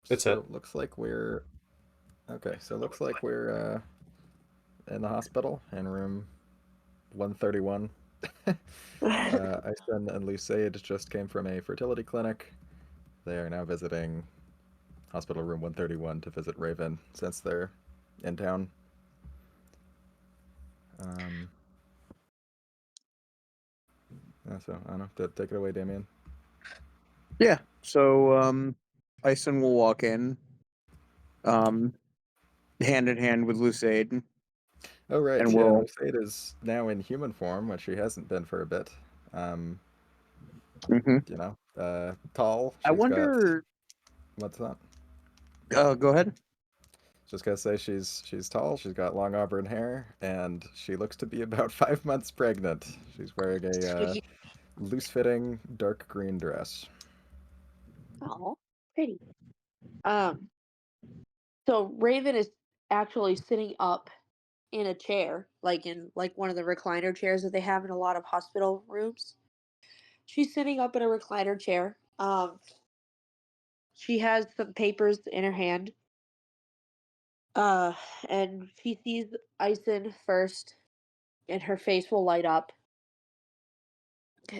It's So it. looks like we're okay. So looks like we're in the hospital in room 131. Ison and Lucade just came from a fertility clinic. They are now visiting hospital room 131 to visit Raven since they're in town. Um, so I don't know. Take it away, Damien. Yeah. So Ison will walk in, um, hand in hand with Lucade, Oh right, and yeah. we'll. Lucade is now in human form, which she hasn't been for a bit. Um, Mhm. Tall. I She's got wonder. what's that? Go ahead. Just gotta say she's tall. She's got long auburn hair, and she looks to be about 5 months pregnant. She's wearing a loose-fitting dark green dress. Oh, pretty. Um, so Raven is actually sitting up in a chair, like in like one of the recliner chairs that they have in a lot of hospital rooms. She's sitting up in a recliner chair. She has some papers in her hand. Uh, and she sees Ison first, and her face will light up,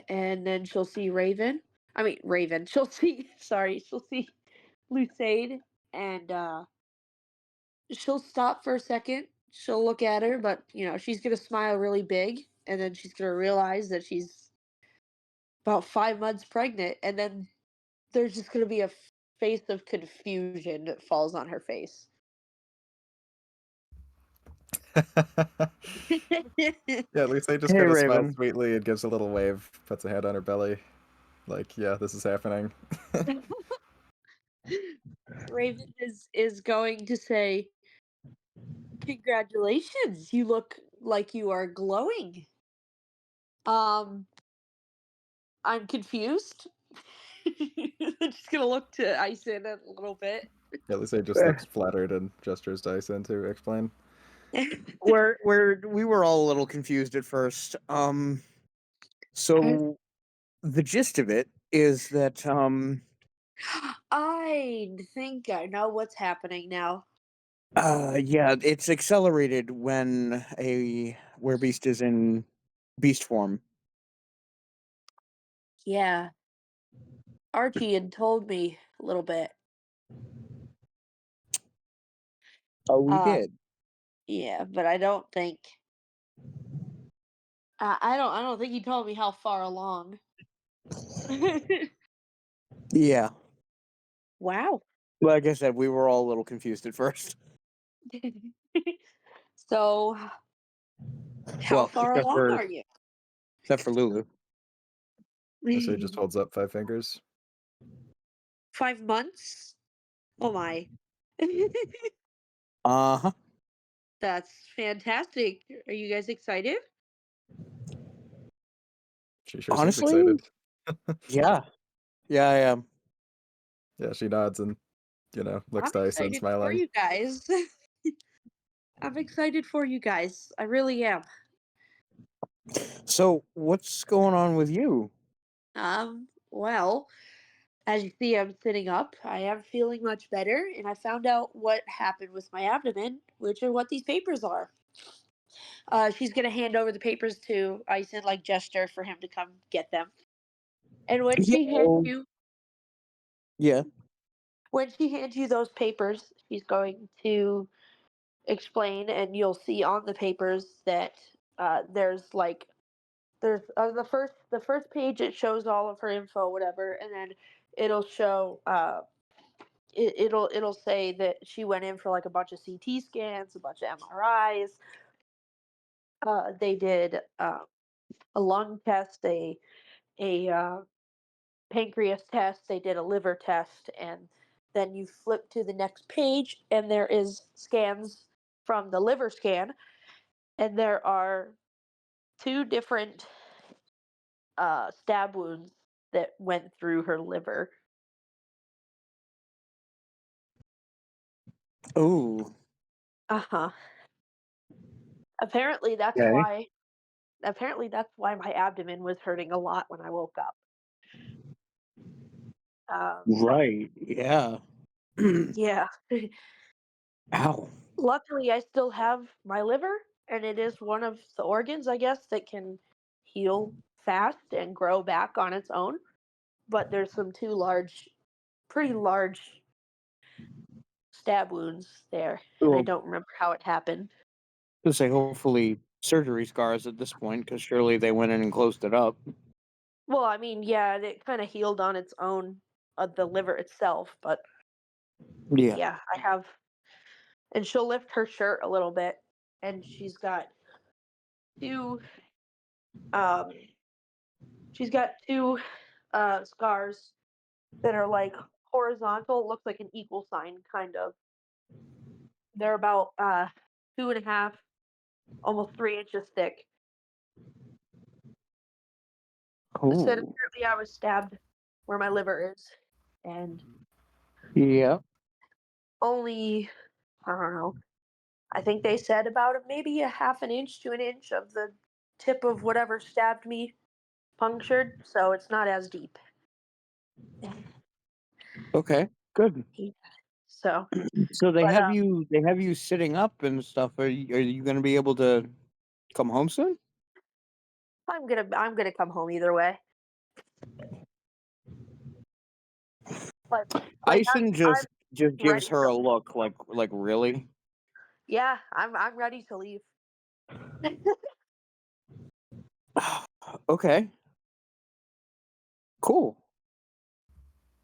and then she'll see Raven. I mean Raven. She'll see. Sorry, she'll see Lucade, and she'll stop for a second. She'll look at her, but she's gonna smile really big, and then she's gonna realize that she's about 5 months pregnant, and then there's just gonna be a face of confusion that falls on her face. Yeah, Lisa just Hey, kind of smiles Raven. sweetly and gives a little wave, puts a hand on her belly, like, yeah, this is happening. Raven is going to say, "Congratulations! You look like you are glowing." Um, I'm confused. I'm just gonna look to Ison a little bit. Yeah, Lisa just Eh, looks flattered and gestures to Dyson to explain. we were all a little confused at first. So the gist of it is that I think I know what's happening now. yeah, it's accelerated when a beast is in beast form. Yeah, Archie had told me a little bit. Oh, we Uh, did. yeah, but I don't think I don't think he told me how far along. Yeah. Wow. Like I said, we were all a little confused at first. So, how Well, far along are you? except for Lulu. Lisa just holds up 5 fingers. 5 months? Oh my. Uh huh. That's fantastic. Are you guys excited? She sure seems Honestly, excited. yeah, yeah, I am. Yeah, she nods and, looks I'm to Dyson, excited for smiling. you guys. I'm excited for you guys. I really am. So, what's going on with you? Well, as you see, I'm sitting up. I am feeling much better, and I found out what happened with my abdomen, which are what these papers are. She's gonna hand over the papers to Ison, like gesture for him to come get them. And Yeah. Yeah. when she hands you those papers, she's going to explain, and you'll see on the papers that there's the first page. It shows all of her info, whatever, and then it'll show it'll say that she went in for like a bunch of CT scans, a bunch of MRIs. They did a lung test, a pancreas test. They did a liver test, and then you flip to the next page, and there is scans from the liver scan, and there are two different stab wounds that went through her liver. Oh. Uh huh. Apparently, that's Okay. why. Apparently, that's why my abdomen was hurting a lot when I woke up. Um, Right. Yeah. Yeah. Ow. Luckily, I still have my liver, and it is one of the organs, I guess, that can heal fast and grow back on its own. But there's some two large, pretty large stab wounds there, and I Well, don't remember how it happened. to say hopefully surgery scars at this point, because surely they went in and closed it up. Well, I mean, yeah, it kind of healed on its own, the liver itself, but Yeah. yeah, I have, and she'll lift her shirt a little bit, and two, um, she's got two, scars that are like horizontal. It looks like an equal sign, kind of. They're about 2.5, almost 3 inches thick. It said Oh. apparently I was stabbed where my liver is, and Yeah. only, I don't know. I think they said about maybe a half an inch to an inch of the tip of whatever stabbed me punctured, so it's not as deep. Okay. Good. Yeah. So, So but they have you sitting up and stuff. Are you going to be able to come home soon? I'm gonna come home either way. But like Ison I'm just gives ready her to a leave. look like really. Yeah, I'm ready to leave. Okay. Cool.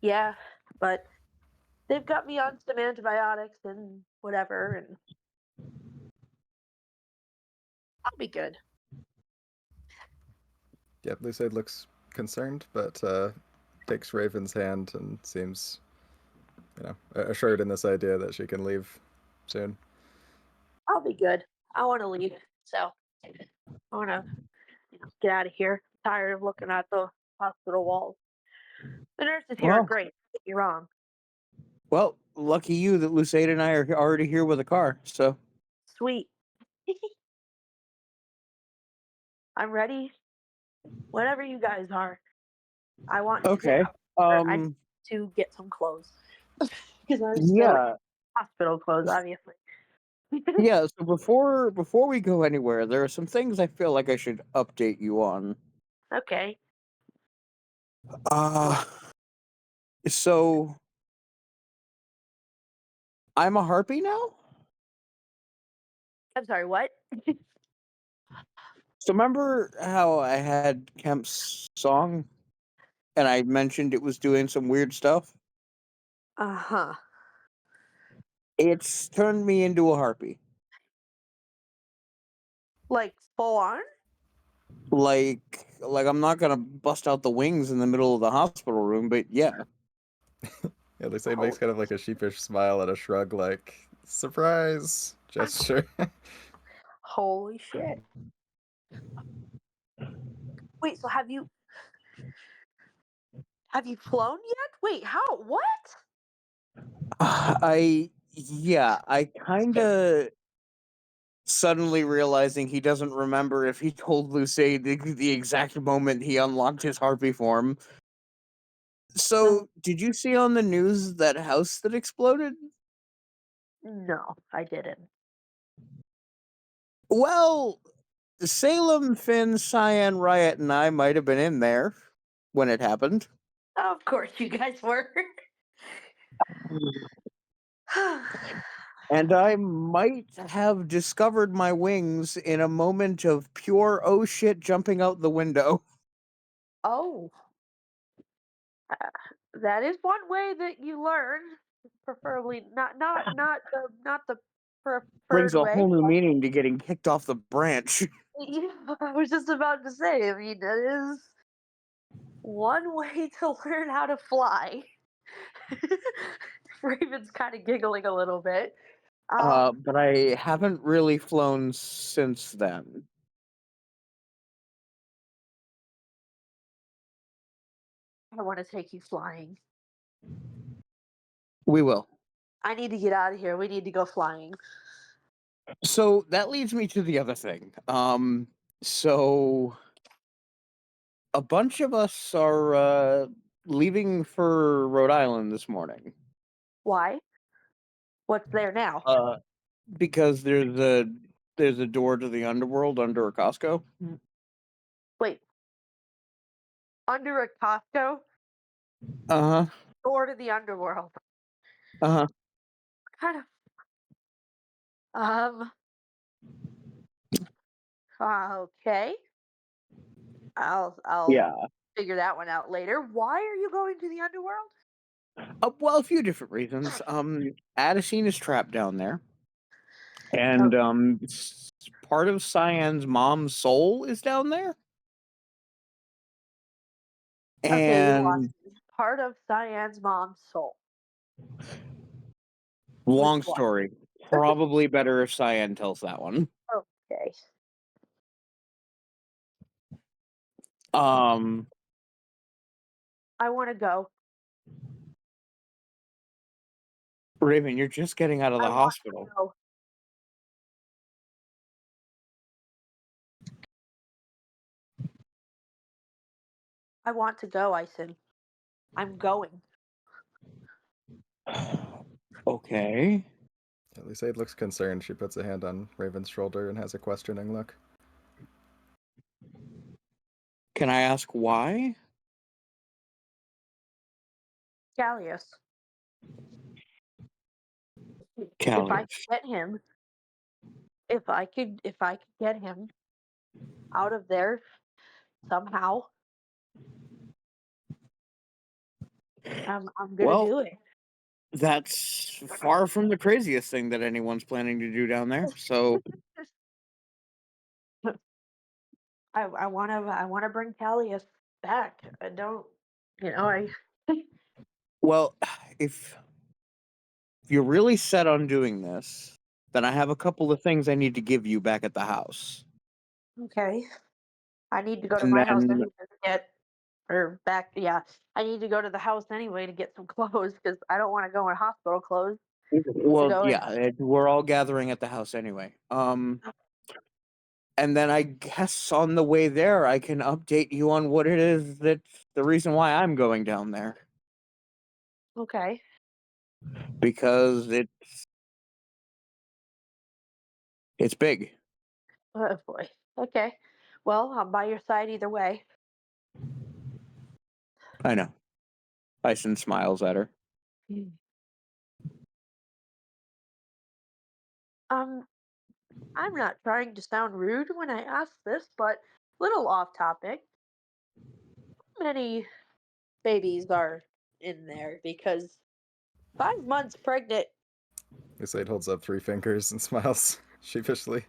Yeah, but they've got me on some antibiotics and whatever, and I'll be good. Yeah, Lucid looks concerned, but takes Raven's hand and seems, assured in this idea that she can leave soon. I'll be good. I want to leave, so I want to get out of here. I'm tired of looking at the hospital walls. The nurses here are Well, great. Don't get me wrong. lucky you that Lucade and I are already here with a car. So Sweet. I'm ready. Whatever you guys are. I want to get okay. out. I need Um. to get some clothes because I'm still in Yeah. hospital clothes, obviously. Yeah. So before we go anywhere, there are some things I feel like I should update you on. Okay. Uh. So I'm a harpy now. I'm sorry. What? So remember how I had Kemp's song and I mentioned it was doing some weird stuff? Uh-huh. It's turned me into a harpy. Like full on? Like I'm not gonna bust out the wings in the middle of the hospital room, but yeah. Yeah, Lucid makes Holy, kind of like a sheepish smile and a shrug, like, surprise gesture. holy shit. Wait, so have you flown yet? Wait, how? What? I kinda suddenly realizing he doesn't remember if he told Luce the exact moment he unlocked his harpy form. No, So, did you see on the news that house that exploded? no, I didn't. Well, Salem, Finn, Cyan, Riot, and I might have been in there when it happened. Of course you guys were. And I might have discovered my wings in a moment of pure oh shit jumping out the window. Oh, uh, that is one way that you learn. Preferably not the Brings preferred a way. whole new meaning to getting kicked off the branch. Yeah, I was just about to say. I mean, that is one way to learn how to fly. Raven's kind of giggling a little bit. But I haven't really flown since then. I want to take you flying. We will. I need to get out of here. We need to go flying. So that leads me to the other thing. So a bunch of us are leaving for Rhode Island this morning. Why? What's there now? Uh, because there's a door to the underworld under a Costco. Wait, under a Costco Uh huh. or to the underworld? Uh huh. Kind of. Um. Okay. I'll Yeah. figure that one out later. Why are you going to the underworld? Well, a few different reasons. Addisine is trapped down there, and Oh, part of Cyan's mom's soul is down there. okay, you lost And me. Part of Cyan's mom's soul. With long what? story. Probably better if Cyan tells that one. Okay. Um, I want to go. Raven, you're just getting out of I the want hospital. to go. I want to go, Ison. I'm going. Okay. At least Aid looks concerned. She puts a hand on Raven's shoulder and has a questioning look. Can I ask why? Callius. If I could Callius. get him, if I could get him out of there somehow, I'm gonna Well, do it. that's far from the craziest thing that anyone's planning to do down there. So, I wanna bring Callius back. I don't, I well, if you're really set on doing this, then I have a couple of things I need to give you back at the house. okay. I need to go to And my house then, anyway to get or back. Yeah, I need to go to the house anyway to get some clothes because I don't want to go in hospital clothes to well, go in. yeah, we're all gathering at the house anyway. And then I guess on the way there, I can update you on what it is that's the reason why I'm going down there. Okay. Because it's big. Oh boy. Okay. Well, I'm by your side either way. I know. Tyson smiles at her. Mm. Um, I'm not trying to sound rude when I ask this, but little off topic. How many babies are in there? Because 5 months pregnant. At least Aid holds up 3 fingers and smiles sheepishly.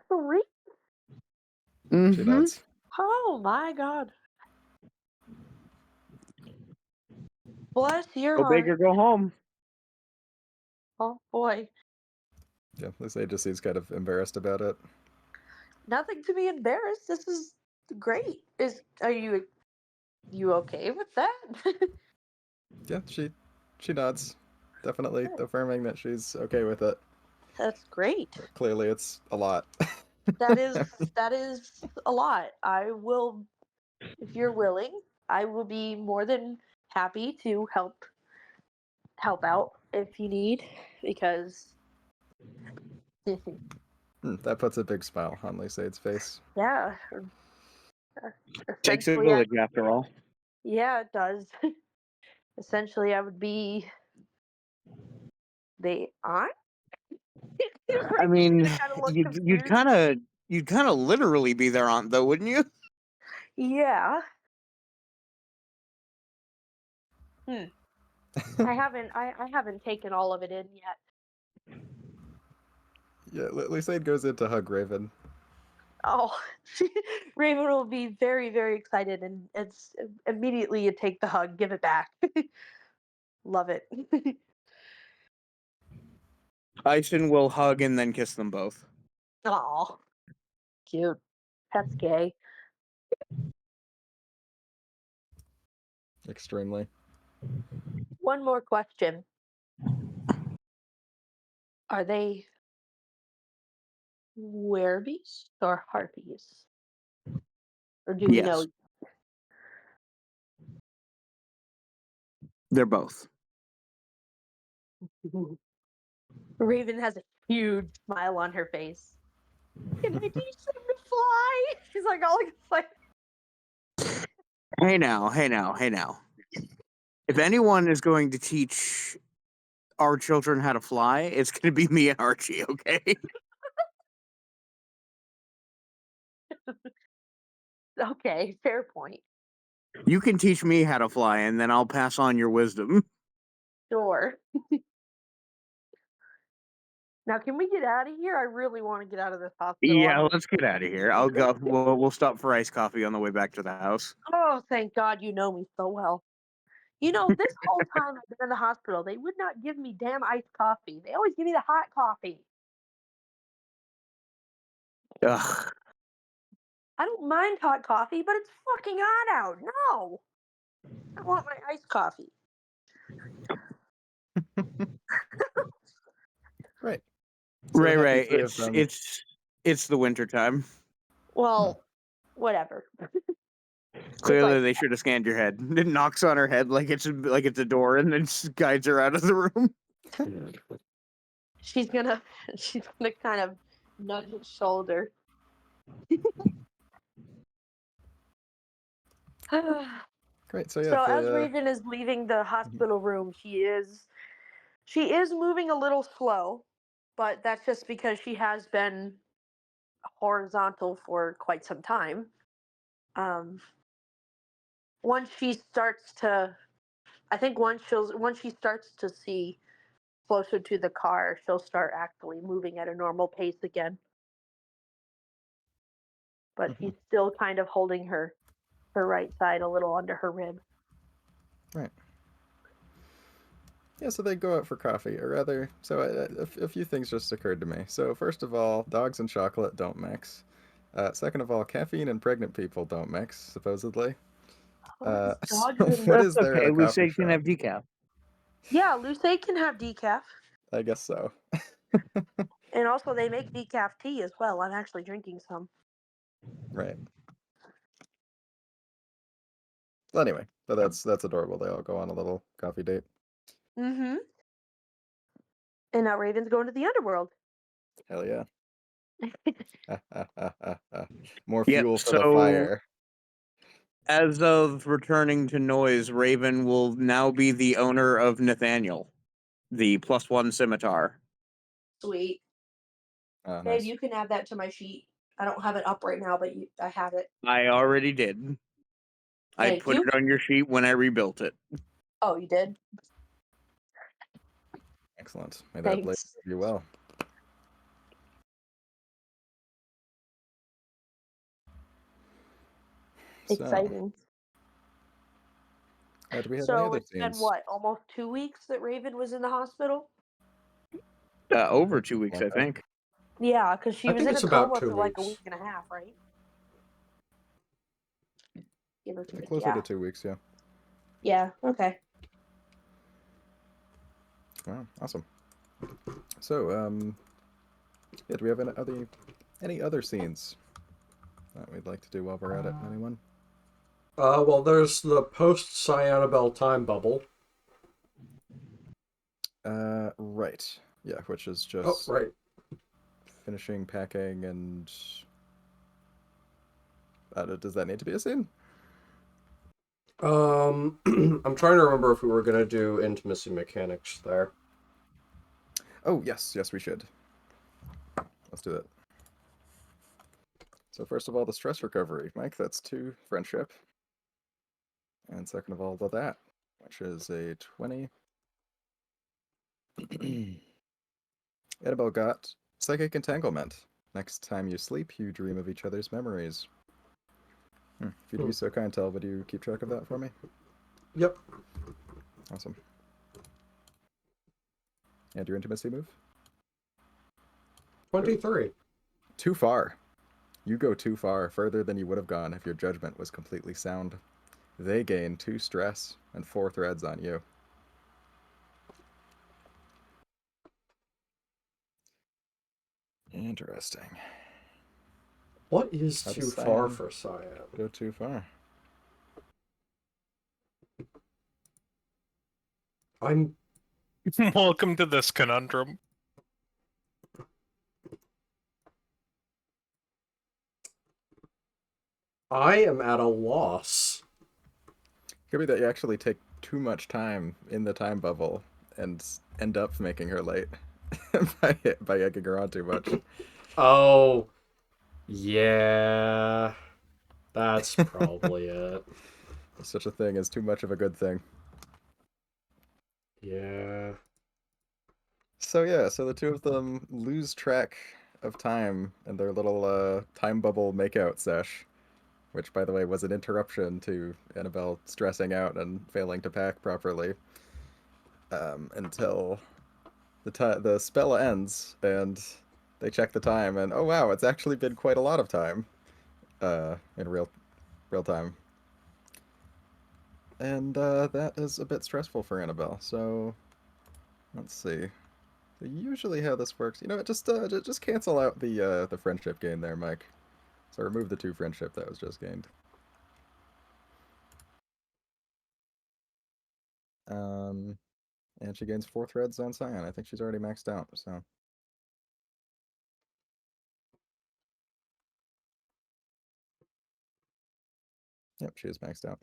Three? She Mm-hmm. nods. Oh my God. Bless your Go big or heart. go home. Oh boy. Yeah, at least Aid just seems kind of embarrassed about it. Nothing to be embarrassed. This is great. Are you okay with that? Yeah, she nods, definitely affirming that she's okay with it. That's great. But clearly, it's a lot. That is a lot. I will, if you're willing, I will be more than happy to help out if you need, because That puts a big smile on Lysaid's face. yeah, Takes a essentially, village after all. yeah, it does. Essentially, I would be the aunt. I mean, They kind of look you'd confused. kind of literally be their aunt, though, wouldn't you? Yeah. Hmm. I haven't taken all of it in yet. Yeah, Lysaid goes in to hug Raven. Oh, Raven will be very, very excited, and it's immediately you take the hug, give it back. Love it. Ison will hug and then kiss them both. Oh, cute. That's gay. Extremely. One more question. Are they werbies or harpies? Or do we know? Yes. They're both. Raven has a huge smile on her face. Can I teach them to fly? She's like all excited. Hey now. If anyone is going to teach our children how to fly, it's going to be me and Archie, okay? Okay, fair point. You can teach me how to fly, and then I'll pass on your wisdom. Sure. Now, can we get out of here? I really want to get out of this hospital. Yeah, let's get out of here. I'll go. We'll stop for iced coffee on the way back to the house. Oh, thank God you know me so well. You know, this whole time I've been in the hospital, they would not give me damn iced coffee. They always give me the hot coffee. Ugh. I don't mind hot coffee, but it's fucking hot out. No. I want my iced coffee. Right. So Ray, the three of them- it's the winter time. Well, whatever. Clearly, like- they should have scanned your head. It knocks on her head like it's a door, and then just guides her out of the room. She's gonna kind of nudge his shoulder. Great. So yeah. So as Raven is leaving the hospital room, she is moving a little slow, but that's just because she has been horizontal for quite some time. Once she starts to, I think once she starts to see closer to the car, she'll start actually moving at a normal pace again. But she's still kind of holding her right side a little under her rib. Right. Yeah, so they go out for coffee, or rather, so a few things just occurred to me. So first of all, dogs and chocolate don't mix. Second of all, caffeine and pregnant people don't mix, supposedly. Dogs So and- what is there at Okay, a we coffee say can shop? have decaf. Yeah, Lucé can have decaf. I guess so. And also they make decaf tea as well. I'm actually drinking some. Right. Well, anyway, but that's adorable. They all go on a little coffee date. Mm-hmm. And now Raven's going to the underworld. Hell yeah. More Yep, fuel for the so- fire. As of returning to Noise, Raven will now be the owner of Nathaniel, the +1 scimitar. Sweet. Oh, Babe, nice. you can add that to my sheet. I don't have it up right now, but I have it. I already did. I Thank put you. it on your sheet when I rebuilt it. Oh, you did? Excellent. May that blade Thanks. serve you well. So, Exciting. do we have any So other it's been scenes? what, almost 2 weeks that Raven was in the hospital? Over 2 weeks, Like I that. think. Yeah, because she I was think in a it's about coma 2 for like a weeks. week and a half, right? Give or take. Closer Yeah. to 2 weeks, yeah. Yeah. Okay. Wow, awesome. So, yeah, do we have any other scenes that we'd like to do while we're at it? Anyone? Well, there's the post-Cyanabel time bubble. Right. Yeah, which is Oh, just right. finishing packing and... does that need to be a scene? I'm trying to remember if we were going to do intimacy mechanics there. Oh, yes, we should. Let's do it. So first of all, the stress recovery. Mike, that's 2 friendship. And second of all, that, which is a 20. Annabelle got psychic entanglement. Next time you sleep, you dream of each other's memories. If you'd be so kind, Tel, would you keep track of that for me? Yep. Awesome. And your intimacy move? 23. Too far. You go too far, further than you would have gone if your judgment was completely sound. They gain 2 stress and 4 threads on you. Interesting. What is How too does far Cyan for Cyan? go too far? I'm Welcome to this conundrum. I am at a loss. Could be that you actually take too much time in the time bubble and end up making her late by egging her on too much. Oh, yeah. That's probably it. There's such a thing as too much of a good thing. Yeah. So yeah, so the two of them lose track of time in their little time bubble makeout sesh, which by the way was an interruption to Annabelle stressing out and failing to pack properly, until the spell ends and they check the time and oh wow, it's actually been quite a lot of time, in real time. And that is a bit stressful for Annabelle. So let's see. So usually how this works, you know, just cancel out the friendship gain there, Mike. So remove the 2 friendship that was just gained. And she gains 4 threads on Cyan. I think she's already maxed out, so. Yep, she is maxed out.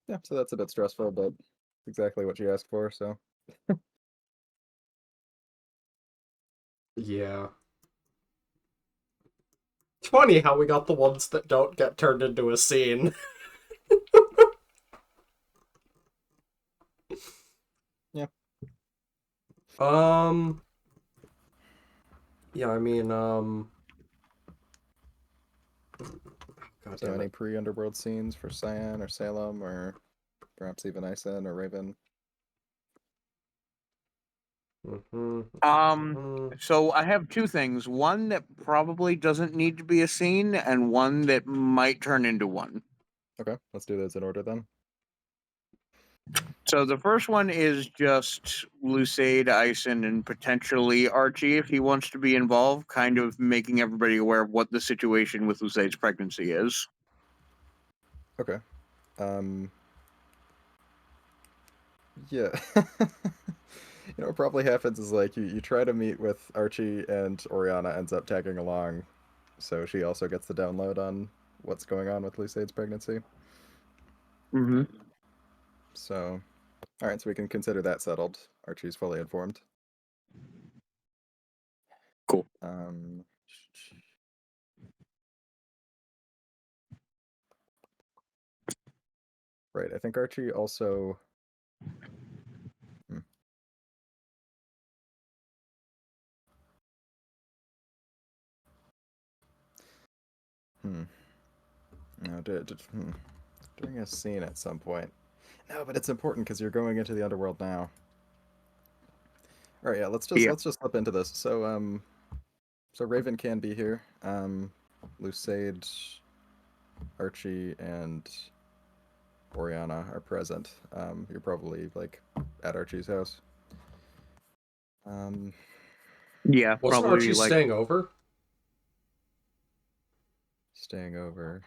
Yeah, so that's a bit stressful, but exactly what she asked for, so. Yeah. It's funny how we got the ones that don't get turned into a scene. Yeah. Yeah, I mean, God So damn any it. pre-underworld scenes for Cyan or Salem or perhaps even Ison or Raven? So I have 2 things. One that probably doesn't need to be a scene, and one that might turn into one. Okay, let's do those in order then. So the first one is just Lucade, Ison, and potentially Archie if he wants to be involved, kind of making everybody aware of what the situation with Lucade's pregnancy is. Okay. Yeah. You know what probably happens is like you try to meet with Archie and Oriana ends up tagging along, so she also gets the download on what's going on with Lucade's pregnancy. Mm-hmm. So, alright, so we can consider that settled. Archie's fully informed. Cool. Right, I think Archie also... No, doing a scene at some point. No, but it's important because you're going into the underworld now. All right, yeah, let's just slip into this. So so Raven can be here. Lucade, Archie, and Oriana are present. You're probably like at Archie's house. Yeah, Wasn't probably Archie like staying over? Staying over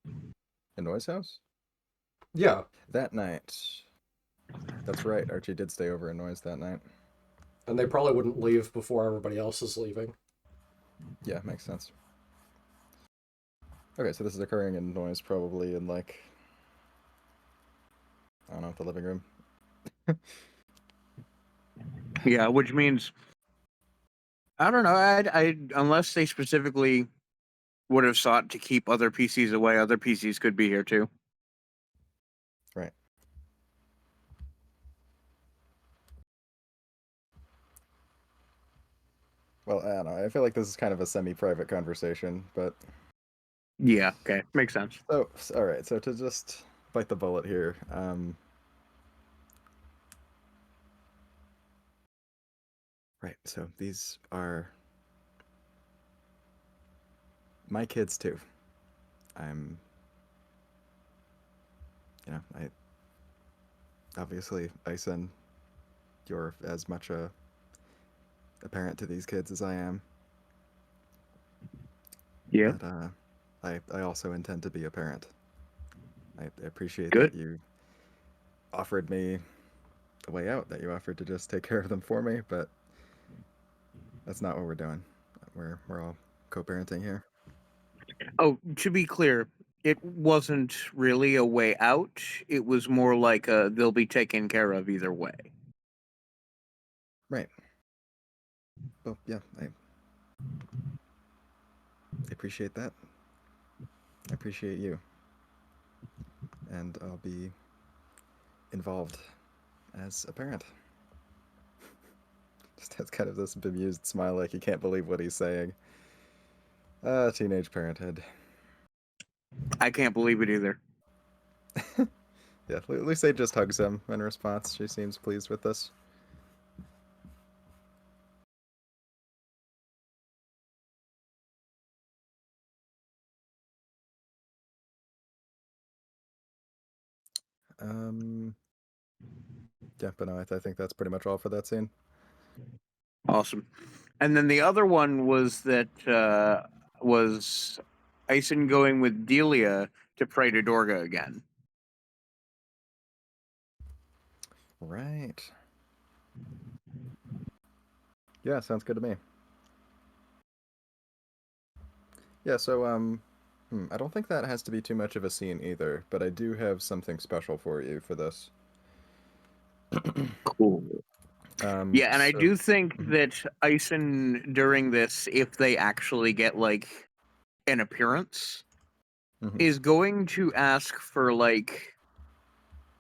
in Noy's house? Yeah. That night. That's right, Archie did stay over in Noy's that night. And they probably wouldn't leave before everybody else is leaving. Yeah, makes sense. Okay, so this is occurring in Noy's probably in like, I don't know, the living room. yeah, which means I don't know. I unless they specifically would have sought to keep other PCs away, other PCs could be here too. Right. Well, I don't know. I feel like this is kind of a semi-private conversation, but Yeah, okay, makes sense. so all right. So to just bite the bullet here, right. So these are my kids too. I'm, I obviously Ison, you're as much a parent to these kids as I am. Yeah, But I also intend to be a parent. I appreciate good. that you offered me a way out, that you offered to just take care of them for me, but that's not what we're doing. We're all co-parenting here. Oh, to be clear, it wasn't really a way out. It was more like they'll be taken care of either way. Right. Well, yeah, I appreciate that. I appreciate you. And I'll be involved as a parent. Just has kind of this bemused smile, like he can't believe what he's saying. Teenage parenthood. I can't believe it either. Yeah, Luce just hugs him in response. She seems pleased with this. Yeah, but no, I think that's pretty much all for that scene. Awesome. And then the other one was that was Ison going with Delia to pray to Dorga again. Right. Yeah, sounds good to me. Yeah, so I don't think that has to be too much of a scene either, but I do have something special for you for this. Cool. Yeah, and I do think that Ison during this, if they actually get like an appearance, is going to ask for like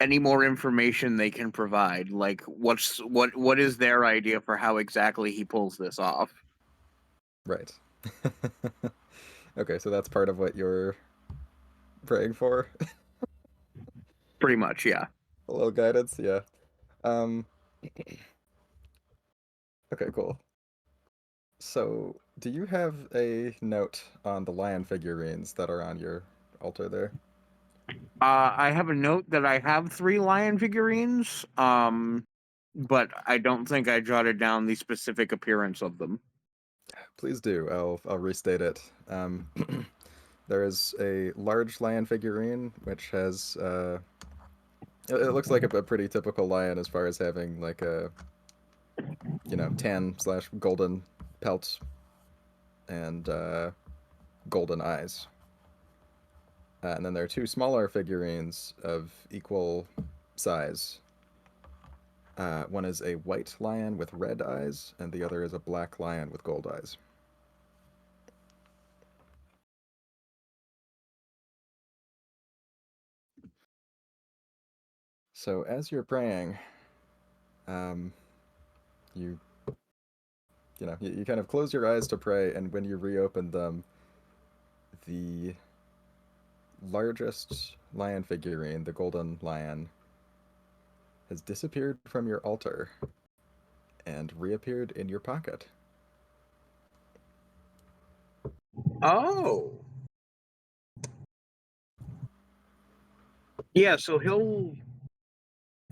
any more information they can provide. Like what is their idea for how exactly he pulls this off? Right. Okay, so that's part of what you're praying for? Pretty much, yeah. A little guidance, yeah. Um Okay, cool. So, do you have a note on the lion figurines that are on your altar there? I have a note that I have 3 lion figurines, but I don't think I jotted down the specific appearance of them. Please do. I'll restate it. There is a large lion figurine which has it looks like a pretty typical lion as far as having like a tan/golden pelt and golden eyes. And then there are 2 smaller figurines of equal size. One is a white lion with red eyes, and the other is a black lion with gold eyes. So as you're praying, you you kind of close your eyes to pray, and when you reopen them, the largest lion figurine, the golden lion, has disappeared from your altar and reappeared in your pocket. Oh. Yeah, so he'll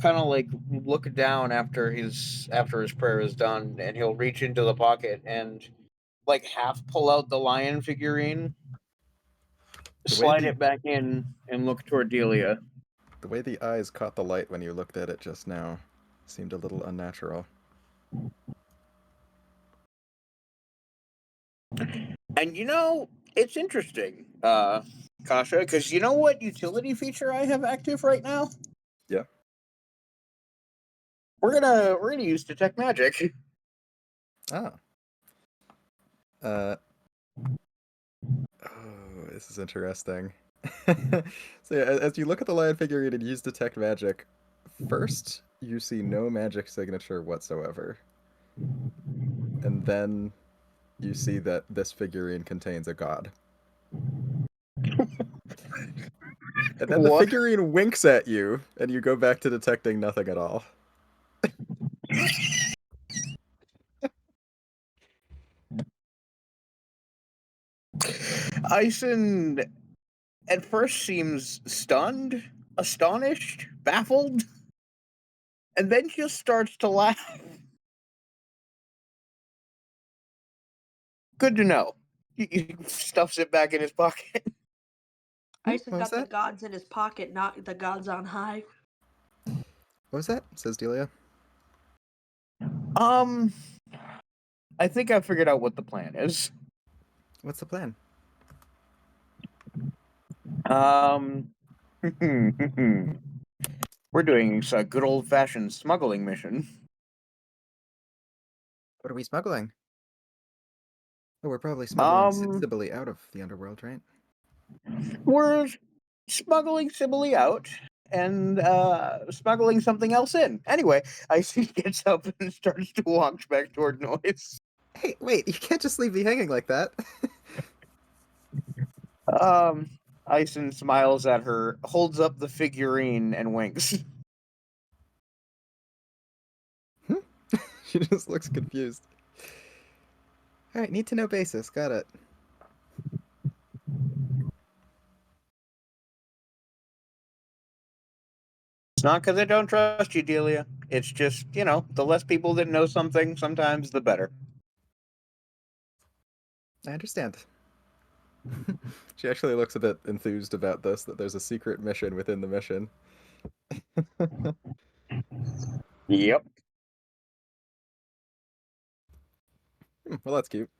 kind of like look down after his prayer is done, and he'll reach into the pocket and like half pull out the lion figurine, slide it back in, and look toward Delia. The way the eyes caught the light when you looked at it just now seemed a little unnatural. And it's interesting, Kasha, because you know what utility feature I have active right now? Yeah. We're gonna use detect magic. Ah. Oh, this is interesting. So yeah, as you look at the lion figurine and use detect magic, first you see no magic signature whatsoever. And then you see that this figurine contains a god. And then the What? figurine winks at you, and you go back to detecting nothing at all. Ison at first seems stunned, astonished, baffled, and then just starts to laugh. Good to know. He stuffs it back in his pocket. Ison What was got the that? gods in his pocket, not the gods on high. What was that? Says Delia. I think I figured out what the plan is. What's the plan? We're doing a good old-fashioned smuggling mission. What are we smuggling? Oh, we're probably smuggling Um, Sibylle out of the underworld, right? we're smuggling Sibylle out and smuggling something else in. Anyway, Icy gets up and starts to walk back toward Noise. Hey, wait! You can't just leave me hanging like that. Ison smiles at her, holds up the figurine, and winks. She just looks confused. All right, need to know basis. Got it. It's not because I don't trust you, Delia. It's just, the less people that know something, sometimes the better. I understand. She actually looks a bit enthused about this, that there's a secret mission within the mission. Yep. Well, that's cute.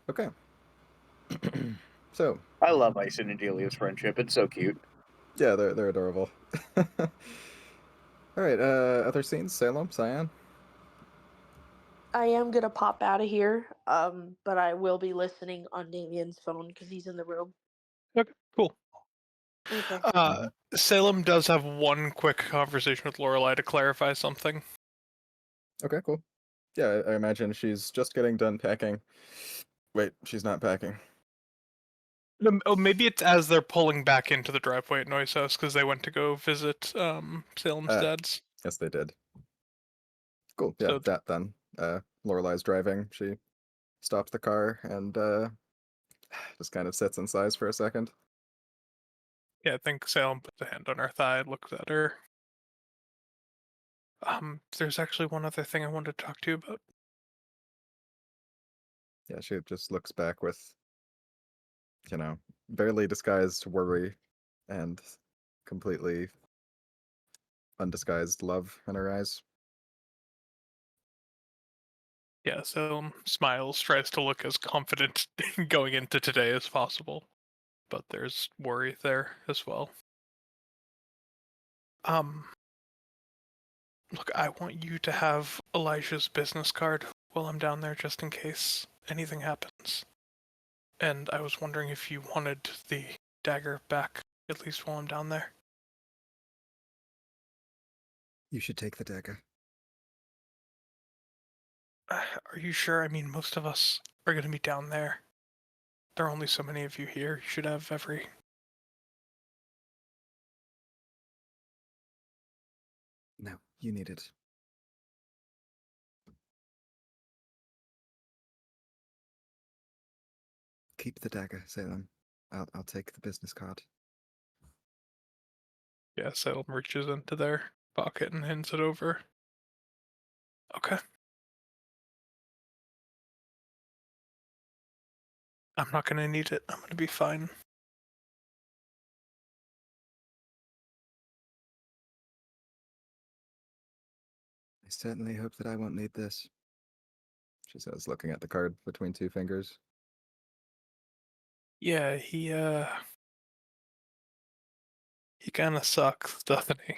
Okay. So, I love Ison and Delia's friendship. It's so cute. yeah, they're adorable. All right, other scenes? Salem, Cyan? I am gonna pop out of here, but I will be listening on Damien's phone because he's in the room. Okay, cool. Okay. Salem does have one quick conversation with Lorelai to clarify something. Okay, cool. Yeah, I imagine she's just getting done packing. Wait, she's not packing. Oh, maybe it's as they're pulling back into the driveway at Noise House because they went to go visit Salem's dad's. Yes, they did. Cool. Yeah, So that then. Lorelai's driving. She stops the car and just kind of sits and sighs for a second. yeah, I think Salem puts a hand on her thigh, looks at her. There's actually one other thing I wanted to talk to you about. Yeah, she just looks back with, barely disguised worry and completely undisguised love in her eyes. Yeah, Salem smiles, tries to look as confident going into today as possible, but there's worry there as well. Look, I want you to have Elijah's business card while I'm down there just in case anything happens. And I was wondering if you wanted the dagger back, at least while I'm down there. You should take the dagger. Are you sure? I mean, most of us are going to be down there. There are only so many of you here. You should have every... No, you need it. Keep the dagger, Salem. I'll take the business card. Yeah, Salem reaches into their pocket and hands it over. Okay. I'm not going to need it. I'm going to be fine. I certainly hope that I won't need this, she says, looking at the card between two fingers. Yeah, he kind of sucks, doesn't he?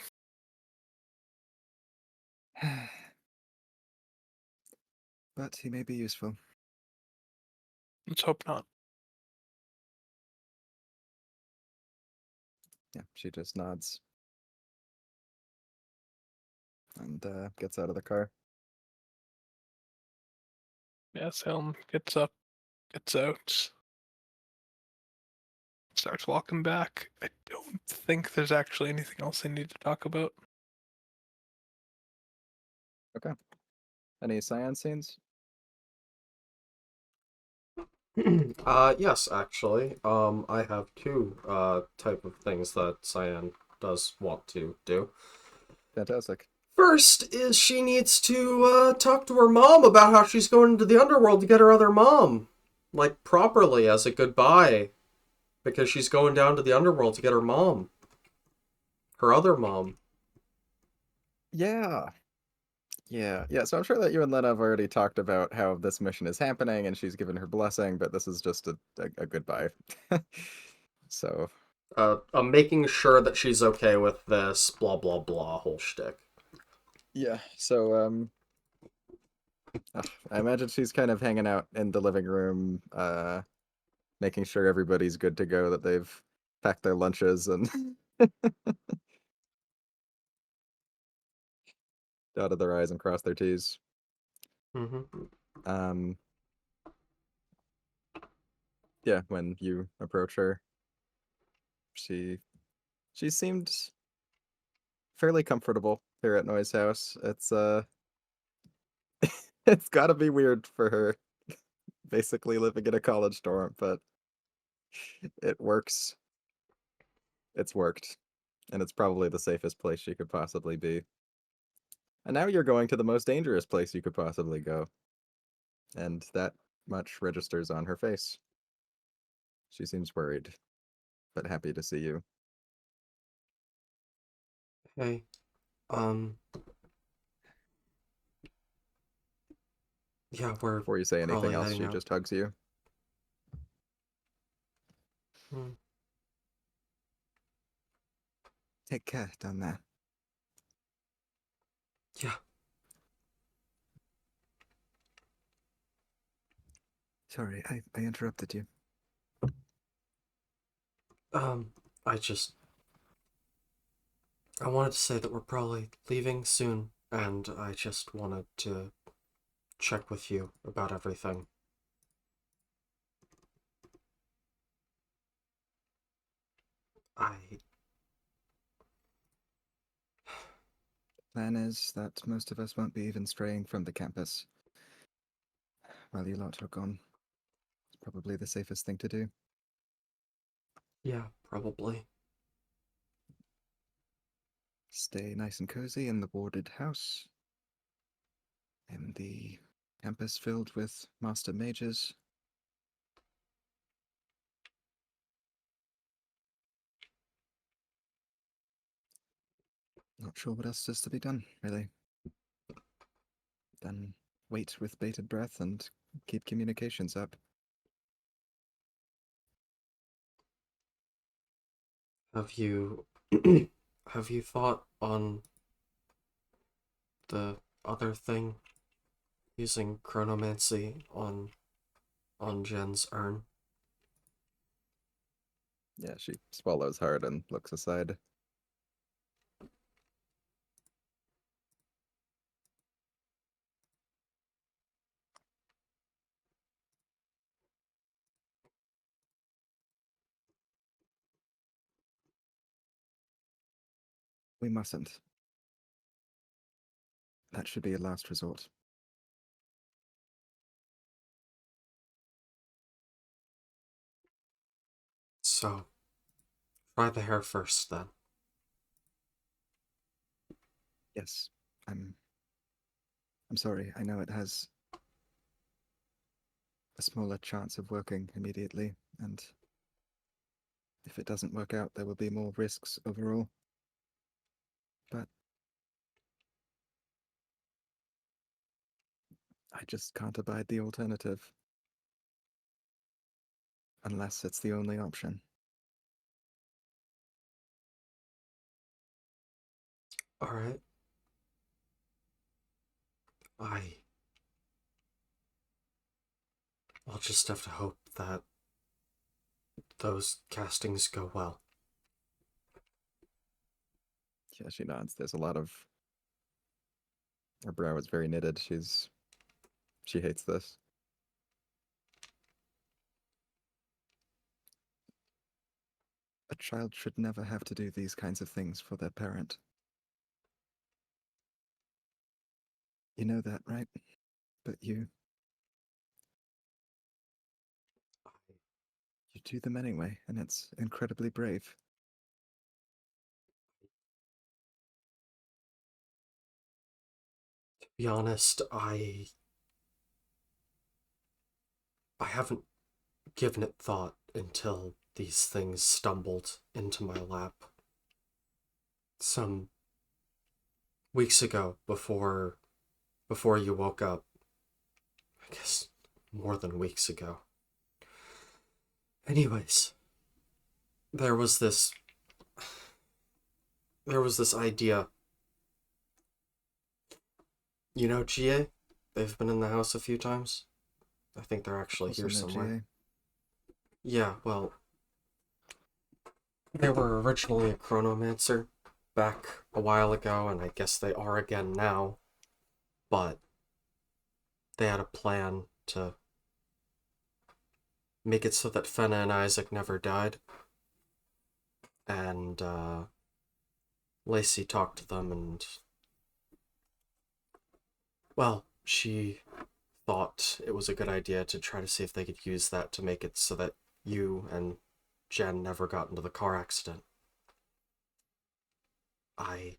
But he may be useful. Let's hope not. Yeah, she just nods. And gets out of the car. Yeah, Salem gets up, gets out, starts walking back. I don't think there's actually anything else they need to talk about. Okay. Any Cyan scenes? Yes, actually. I have two type of things that Cyan does want to do. Fantastic. First is she needs to talk to her mom about how she's going into the underworld to get her other mom. Like, properly as a goodbye. Because she's going down to the underworld to get her mom. Her other mom. Yeah. Yeah. So I'm sure that you and Lena have already talked about how this mission is happening, and she's given her blessing, but this is just a goodbye. So I'm making sure that she's okay with this, blah blah blah, whole shtick. yeah. So I imagine she's kind of hanging out in the living room, making sure everybody's good to go, that they've packed their lunches and dotted their I's and crossed their T's. Mm-hmm. Um, yeah, when you approach her, she seemed fairly comfortable here at Noise House. It's it's gotta be weird for her basically living in a college dorm, but it works. It's worked. And it's probably the safest place she could possibly be. And now you're going to the most dangerous place you could possibly go. And that much registers on her face. She seems worried, but happy to see you. Hey, um, yeah, we're Before you say anything probably else, heading she out. just hugs you. Hmm. Take care down there. Yeah. Sorry, I interrupted you. I just I wanted to say that we're probably leaving soon, and I just wanted to check with you about everything. I Plan is that most of us won't be even straying from the campus while you lot are gone. It's probably the safest thing to do. yeah, probably. Stay nice and cozy in the warded house. In the campus filled with master mages. Not sure what else is to be done, really. Then wait with bated breath and keep communications up. Have you have you thought on the other thing, using chronomancy on Jen's urn? Yeah, she swallows hard and looks aside. We mustn't. That should be a last resort. So, try the hair first then. Yes, I'm sorry. I know it has a smaller chance of working immediately, and if it doesn't work out, there will be more risks overall. But I just can't abide the alternative. Unless it's the only option. Alright. I I'll just have to hope that those castings go well. Yeah, she nods. There's a lot of... Her brow is very knitted. She hates this. A child should never have to do these kinds of things for their parent. You know that, right? But you do them anyway, and it's incredibly brave. To be honest, I haven't given it thought until these things stumbled into my lap. Some weeks ago, before you woke up. I guess more than weeks ago. Anyways, there was this idea. You know GA? They've been in the house a few times. I think they're actually here somewhere. Yeah, well, they were originally a chronomancer back a while ago, and I guess they are again now. But they had a plan to make it so that Fenna and Isaac never died. And, Lacey talked to them and... Well, she thought it was a good idea to try to see if they could use that to make it so that you and Jen never got into the car accident. I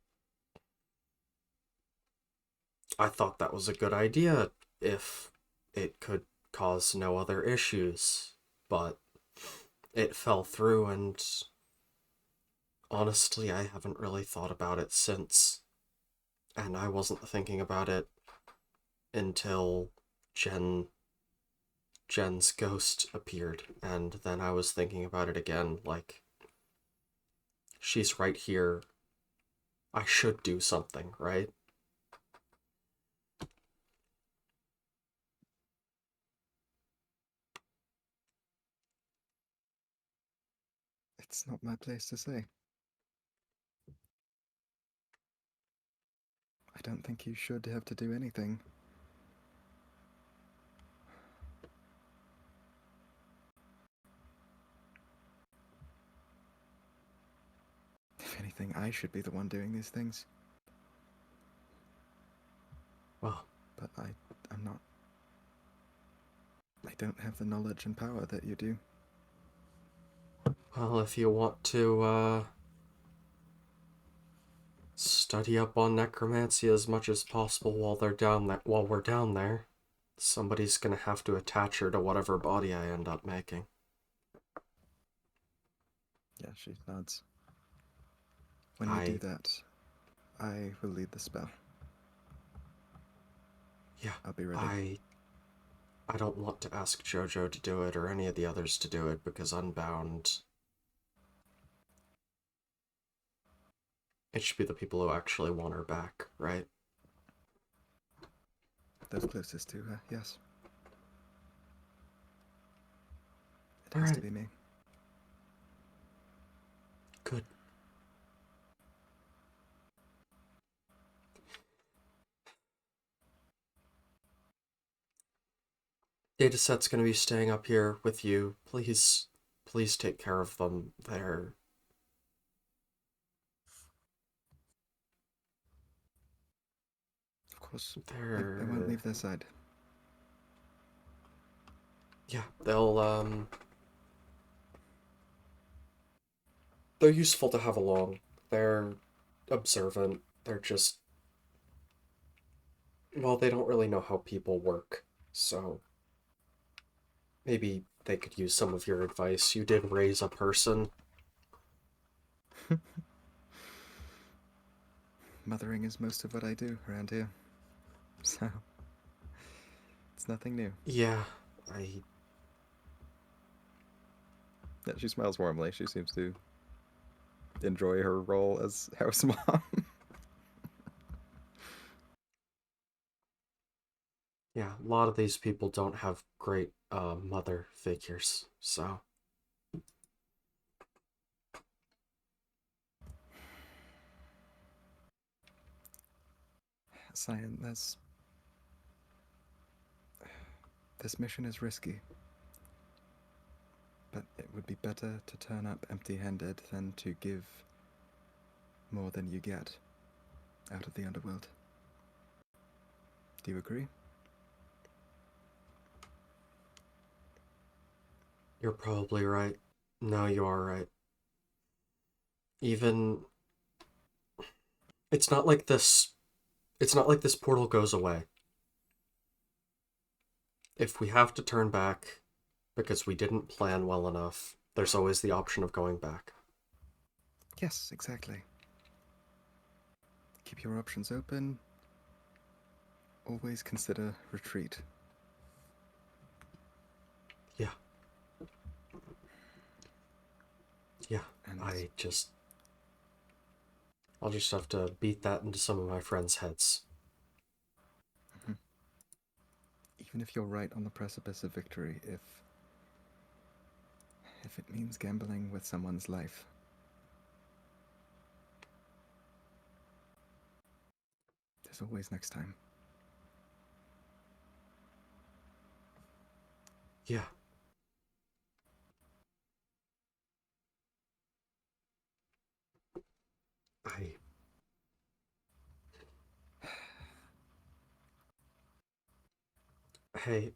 thought that was a good idea if it could cause no other issues, but it fell through, and honestly, I haven't really thought about it since. And I wasn't thinking about it until Jen's ghost appeared, and then I was thinking about it again, like, she's right here. I should do something, right? It's not my place to say. I don't think you should have to do anything. If anything, I should be the one doing these things. Well, but I'm not. I don't have the knowledge and power that you do. Well, if you want to, study up on necromancy as much as possible while we're down there, somebody's gonna have to attach her to whatever body I end up making. Yeah, she nods. When you do that, I will lead the spell. Yeah, I'll be ready. I don't want to ask Jojo to do it or any of the others to do it because Unbound... It should be the people who actually want her back, right? Those closest to her, yes. It has to be me. Good. Dataset's gonna be staying up here with you. Please take care of them. Of course. I won't leave their side. Yeah, they're useful to have along. They're observant. They're just... Well, they don't really know how people work, so... Maybe they could use some of your advice. You did raise a person. Mothering is most of what I do around here. So... It's nothing new. Yeah, Yeah, she smiles warmly. She seems to enjoy her role as house mom. Yeah, a lot of these people don't have great mother figures, so... Cyan, this mission is risky. But it would be better to turn up empty-handed than to give more than you get out of the underworld. Do you agree? You're probably right. No, you are right. Even... It's not like this portal goes away. If we have to turn back because we didn't plan well enough, there's always the option of going back. Yes, exactly. Keep your options open. Always consider retreat. Yeah. Yeah, And I'll just have to beat that into some of my friends' heads. even if you're right on the precipice of victory, if it means gambling with someone's life, there's always next time. Yeah. Hey,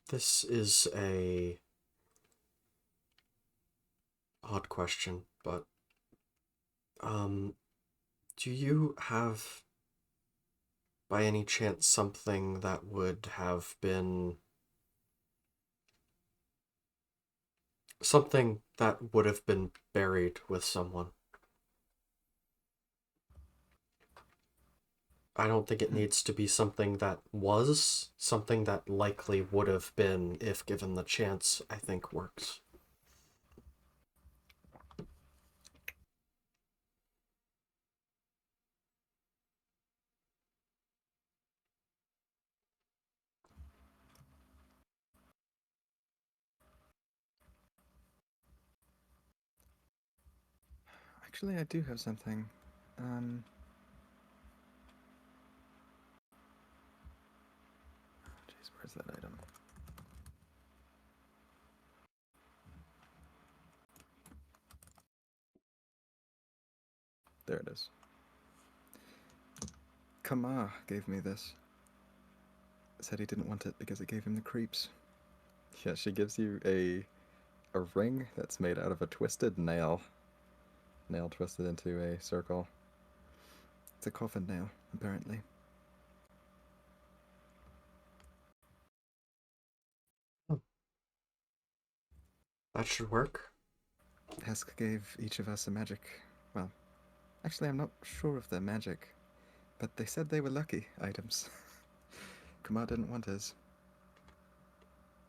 this is a odd question, but, do you have, by any chance, something that would have been something that would have been buried with someone? I don't think it needs to be something that was, something that likely would have been if given the chance, I think works. Actually, I do have something. Jeez, where's that item? There it is. Kama gave me this. Said he didn't want it because it gave him the creeps. Yeah, she gives you a ring that's made out of a twisted nail. Nail twisted into a circle. It's a coffin nail, apparently. Oh. That should work. Hesk gave each of us a magic. Well, actually, I'm not sure if they're magic, but they said they were lucky items. Kumar didn't want his.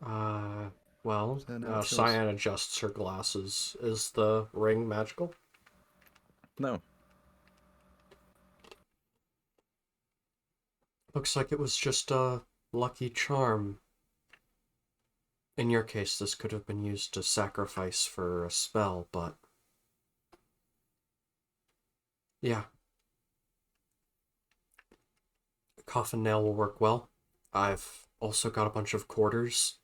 Well, So now it's yours. Cyan adjusts her glasses. Is the ring magical? No. Looks like it was just a lucky charm. In your case, this could have been used to sacrifice for a spell, but... yeah. Coffin nail will work well. I've also got a bunch of quarters.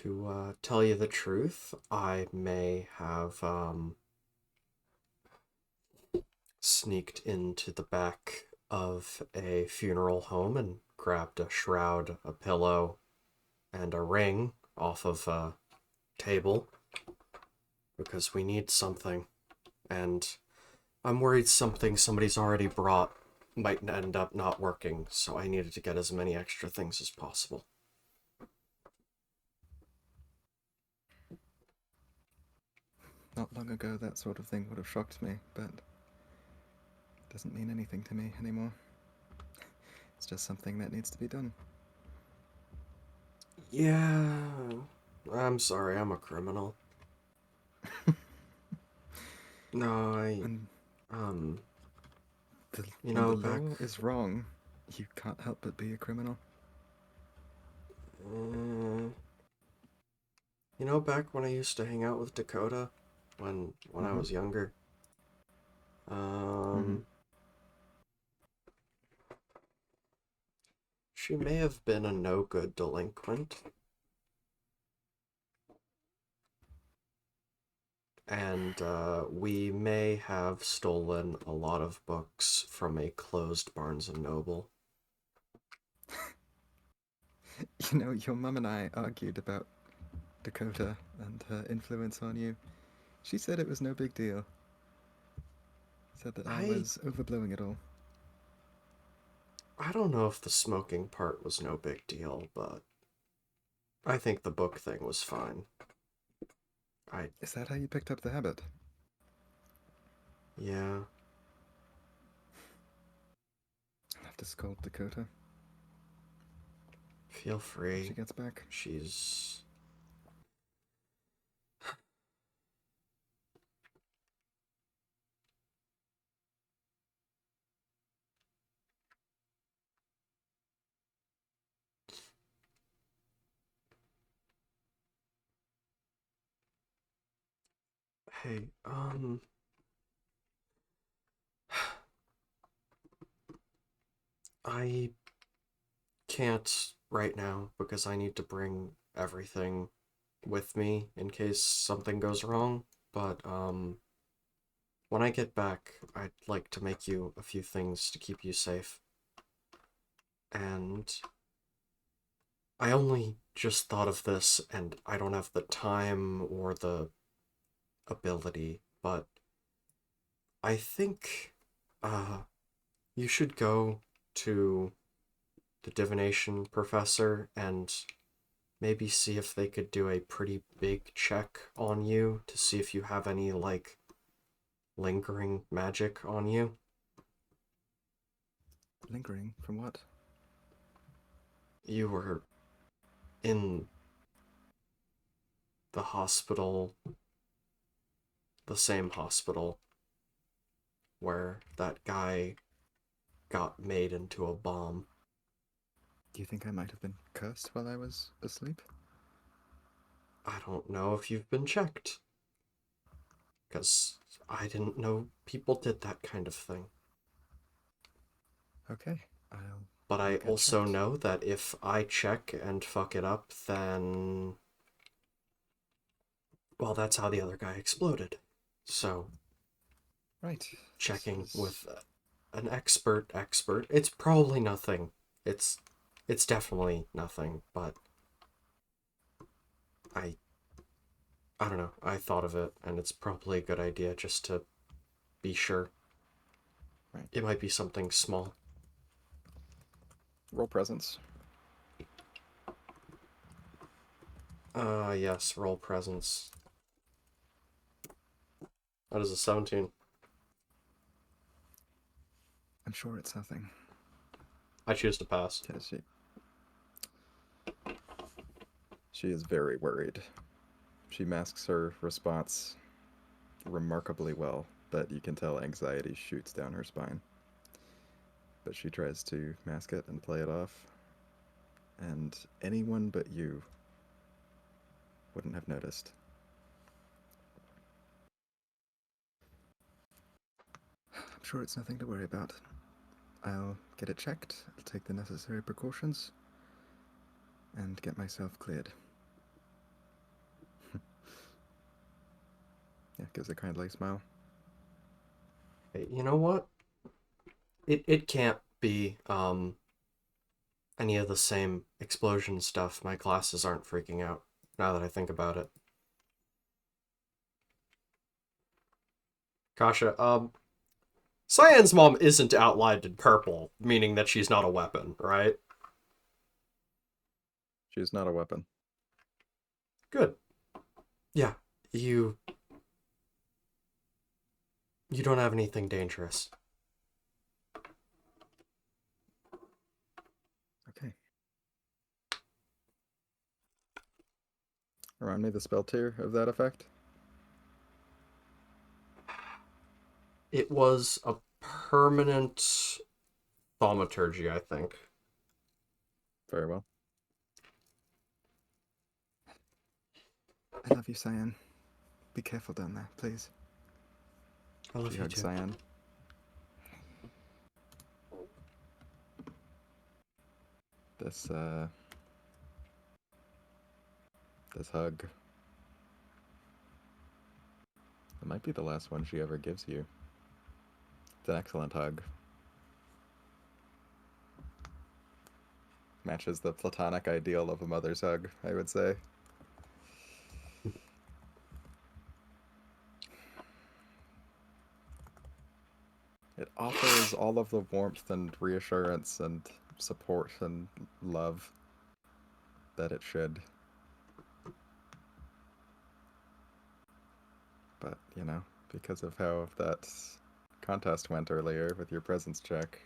To tell you the truth, I may have sneaked into the back of a funeral home and grabbed a shroud, a pillow, and a ring off of a table because we need something, and I'm worried something somebody's already brought might end up not working, so I needed to get as many extra things as possible. Not long ago, that sort of thing would have shocked me, but it doesn't mean anything to me anymore. It's just something that needs to be done. Yeah, I'm sorry, I'm a criminal. No, the law is wrong, you can't help but be a criminal. Back when I used to hang out with Dakota, when I was younger, she may have been a no-good delinquent. And we may have stolen a lot of books from a closed Barnes & Noble. Your mum and I argued about Dakota and her influence on you. She said it was no big deal. Said that I was overblowing it all. I don't know if the smoking part was no big deal, but I think the book thing was fine. Is that how you picked up the habit? Yeah. I'll have to scold Dakota. Feel free. When she gets back. She's... Hey, I can't right now because I need to bring everything with me in case something goes wrong, but, when I get back, I'd like to make you a few things to keep you safe. And I only just thought of this, and I don't have the time or the ability, but I think, you should go to the divination professor and maybe see if they could do a pretty big check on you to see if you have any, like, lingering magic on you. Lingering? From what? You were in the hospital, the same hospital where that guy got made into a bomb. Do you think I might have been cursed while I was asleep? I don't know if you've been checked, because I didn't know people did that kind of thing. Okay, But I get also checked. know that if I check and fuck it up, then... Well, that's how the other guy exploded. So, Right. checking with an expert, it's probably nothing. It's definitely nothing, but I don't know. I thought of it, and it's probably a good idea just to be sure. Right. It might be something small. Roll presence. Yes, roll presence. That is a 17. I'm sure it's nothing. I choose to pass. Says she. She is very worried. She masks her response remarkably well, but you can tell anxiety shoots down her spine. But she tries to mask it and play it off, and anyone but you wouldn't have noticed. I'm sure it's nothing to worry about. I'll get it checked, I'll take the necessary precautions, and get myself cleared. Yeah, gives a kindly smile. Hey, you know what? It can't be, any of the same explosion stuff. My glasses aren't freaking out, now that I think about it. Kasha, Cyan's mom isn't outlined in purple, meaning that she's not a weapon, right? She's not a weapon. Good. Yeah, you don't have anything dangerous. Okay. Remind me the spell tier of that effect? It was a permanent thaumaturgy, I think. Very well. I love you, Cyan. Be careful down there, please. I love She you hugs too. Cyan. This hug. It might be the last one she ever gives you. It's an excellent hug. Matches the platonic ideal of a mother's hug, I would say. It offers all of the warmth and reassurance and support and love that it should. but, you know, because of how that contest went earlier with your presence check,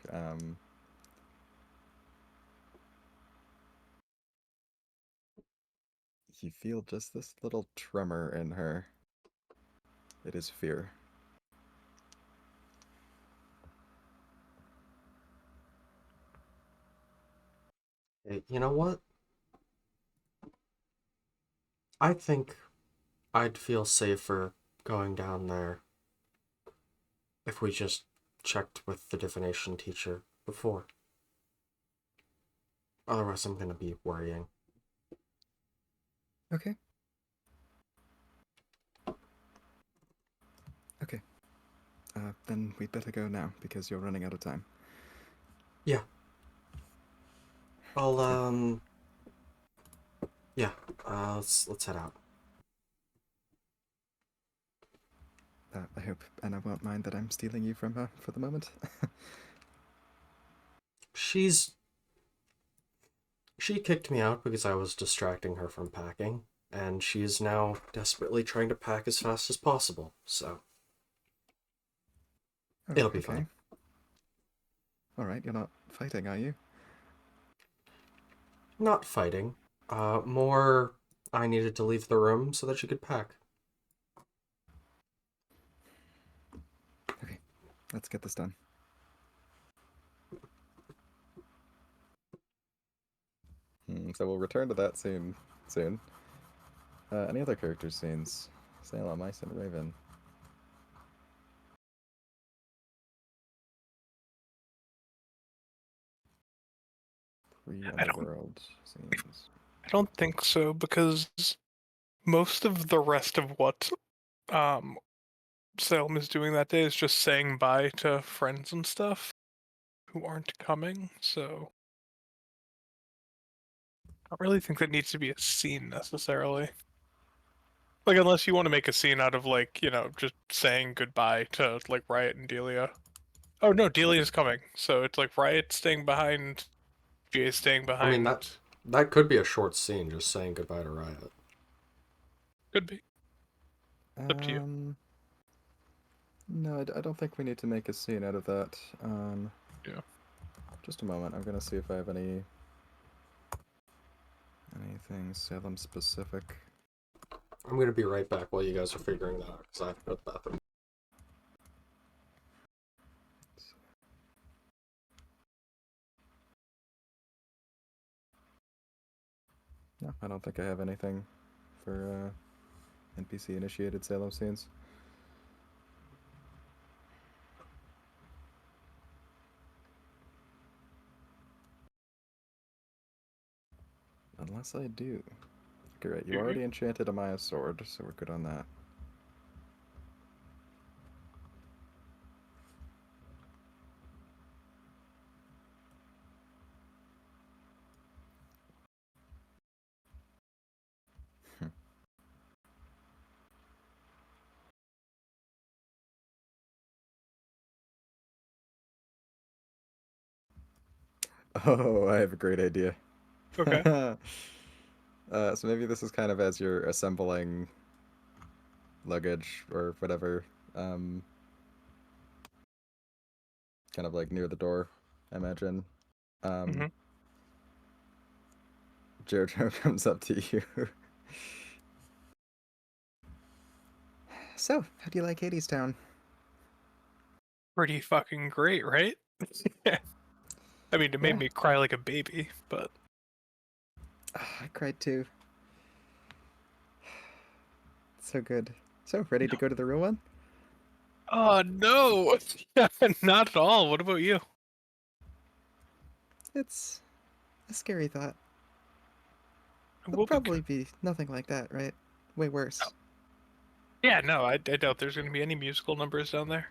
you feel just this little tremor in her. It is fear. Hey, you know what? I think I'd feel safer going down there if we just checked with the divination teacher before. Otherwise, I'm gonna be worrying. Okay. Okay. Then we'd better go now, because you're running out of time. Yeah. I'll, yeah, let's head out. I hope Anna won't mind that I'm stealing you from her for the moment. She kicked me out because I was distracting her from packing, and she is now desperately trying to pack as fast as possible, so Oh, it'll be okay. fine. Alright, you're not fighting, are you? Not fighting. More I needed to leave the room so that she could pack. Okay, let's get this done. So we'll return to that soon. Any other character scenes? Salem, Ice, and Raven. Pre-underworld scenes. I don't think so, because most of the rest of what Salem is doing that day is just saying bye to friends and stuff who aren't coming, so I don't really think that needs to be a scene necessarily. Like, unless you want to make a scene out of, like, you know, just saying goodbye to, like, Riot and Delia. Oh, no, Delia's coming, so it's like Riot staying behind, GA staying I mean, behind. that could be a short scene, just saying goodbye to Riot. Could be. Up to you. No, I don't think we need to make a scene out of that. Yeah. Just a moment. I'm gonna see if I have anything Salem specific. I'm gonna be right back while you guys are figuring that out, because I have to go to the bathroom. No, I don't think I have anything for NPC initiated Salem scenes. Unless I do. Okay, right. You already enchanted Amaya's sword, so we're good on that. Oh, I have a great idea. Okay. So maybe this is kind of as you're assembling luggage or whatever, kind of like near the door, I imagine. Mm-hmm. Jojo comes up to you. So, how do you like Hadestown? Pretty fucking great, right? I mean, it made me cry like a baby, but... I cried too. So good. So, ready to go to the real one? Oh, no! Not at all. What about you? It's a scary thought. We'll It'll probably be nothing like that, right? Way worse. Yeah, no, I doubt there's going to be any musical numbers down there.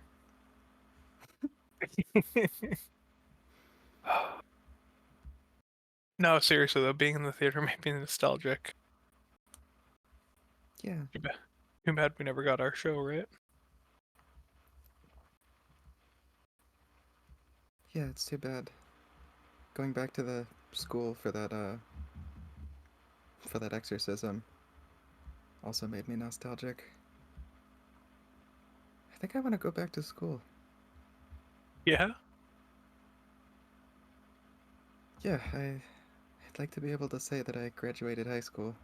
No, seriously though, being in the theater made me nostalgic. Yeah. Too bad we never got our show, right? Yeah, it's too bad. Going back to the school for that exorcism also made me nostalgic. think I want to go back to school. Yeah? Yeah, I'd like to be able to say that I graduated high school.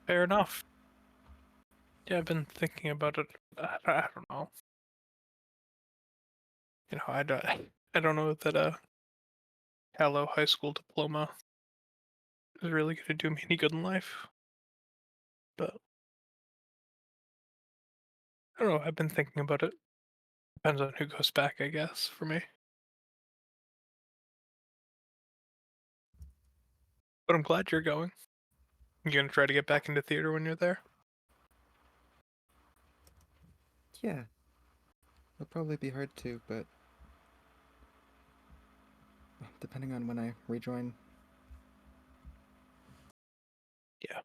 Fair enough. Yeah, I've been thinking about it. I don't know. You know, I don't know that a Hello high school diploma is really going to do me any good in life. But I don't know. I've been thinking about it. Depends on who goes back, I guess, for me. But I'm glad you're going. You gonna try to get back into theater when you're there? Yeah, it'll probably be hard to, but depending on when I rejoin. Yeah.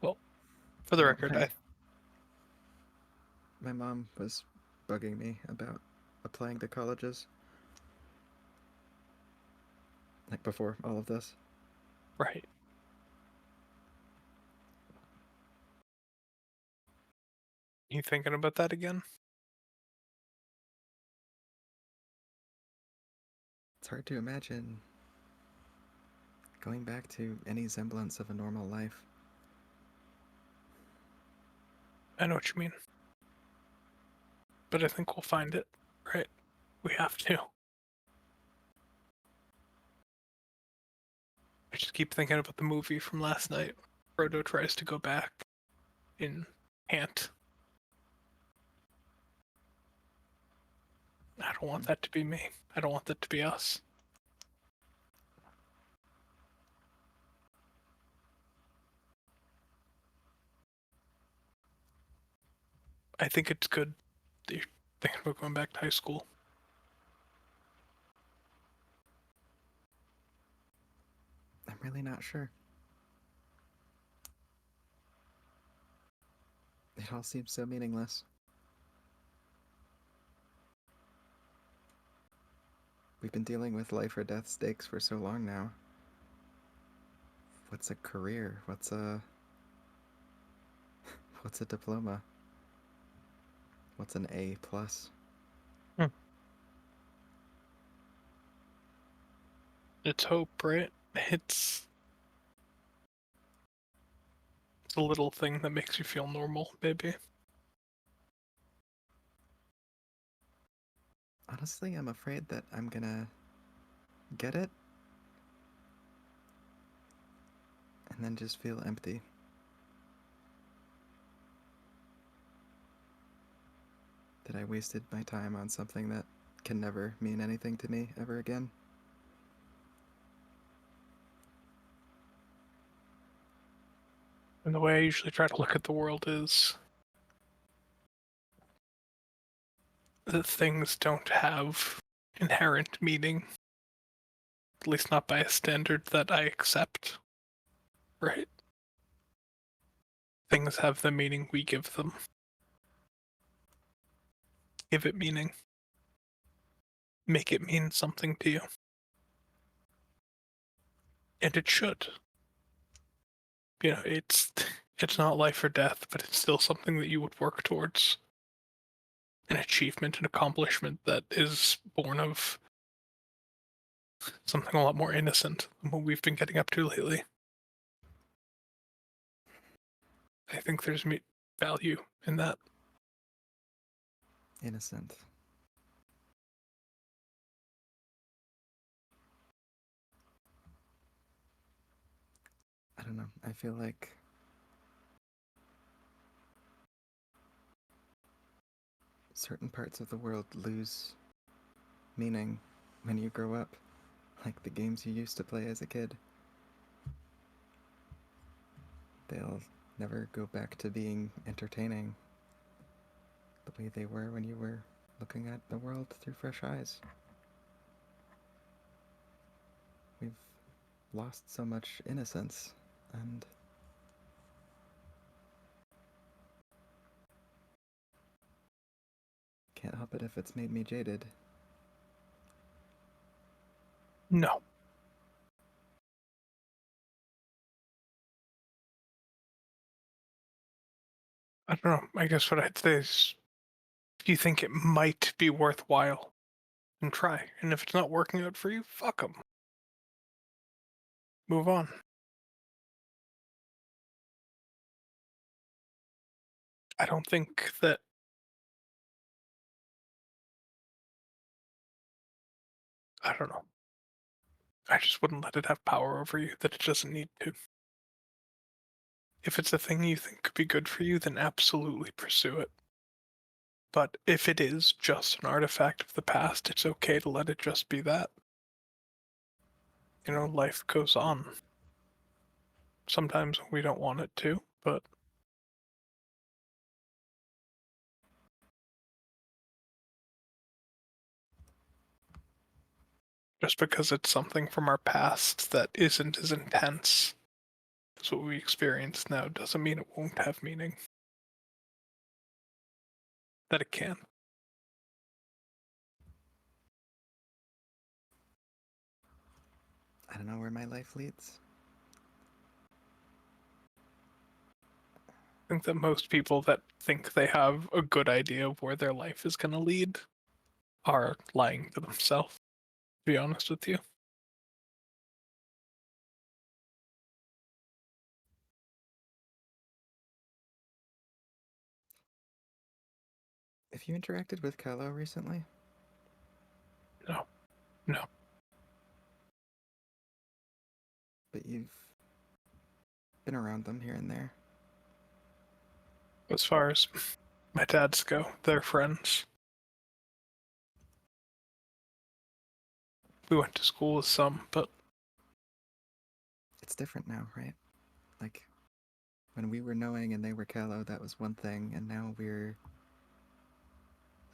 Well, for the record, My mom was bugging me about applying to colleges. Like before all of this. Right. You thinking about that again? It's hard to imagine going back to any semblance of a normal life. I know what you mean. But I think we'll find it, right? We have to. I just keep thinking about the movie from last night. Frodo tries to go back and can't. I don't want that to be me. I don't want that to be us. I think it's good that you're thinking about going back to high school. I'm really not sure. It all seems so meaningless. We've been dealing with life or death stakes for so long now. What's a career? What's a diploma? What's an A plus? It's hope, right? It's a little thing that makes you feel normal, maybe. Honestly, I'm afraid that I'm gonna get it and then just feel empty. That I wasted my time on something that can never mean anything to me ever again. And the way I usually try to look at the world is that things don't have inherent meaning. At least not by a standard that I accept. Right? Things have the meaning we give them. Give it meaning. Make it mean something to you. And it should. You know, it's not life or death, but it's still something that you would work towards. An achievement, an accomplishment that is born of something a lot more innocent than what we've been getting up to lately. I think there's value in that. Innocent. I don't know. I feel like certain parts of the world lose meaning when you grow up, like the games you used to play as a kid. They'll never go back to being entertaining the way they were when you were looking at the world through fresh eyes. We've lost so much innocence, and can't help it if it's made me jaded. No. I don't know. I guess what I'd say is, if you think it might be worthwhile, then try. And if it's not working out for you, fuck them. Move on. I don't think that. I don't know. I just wouldn't let it have power over you that it doesn't need to. If it's a thing you think could be good for you, then absolutely pursue it. But if it is just an artifact of the past, it's okay to let it just be that. You know, life goes on. Sometimes we don't want it to, but just because it's something from our past that isn't as intense as what we experience now doesn't mean it won't have meaning. That it can. I don't know where my life leads. I think that most people that think they have a good idea of where their life is going to lead are lying to themselves, to be honest with you. Have you interacted with Kylo recently? No. No. But you've been around them here and there. As far as my dads go, they're friends. We went to school with some, but It's different now, right? Like, when we were knowing and they were Kylo, that was one thing, and now we're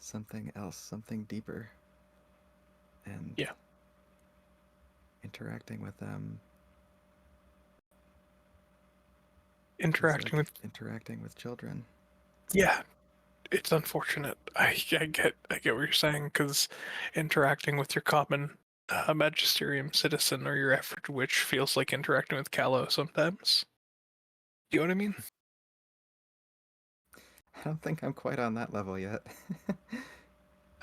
something else, something deeper. And yeah. interacting with them Interacting like with interacting with children. yeah, it's unfortunate. I get what you're saying, because interacting with your common magisterium citizen or your average witch feels like interacting with Callow sometimes. You know what I mean? I don't think I'm quite on that level yet.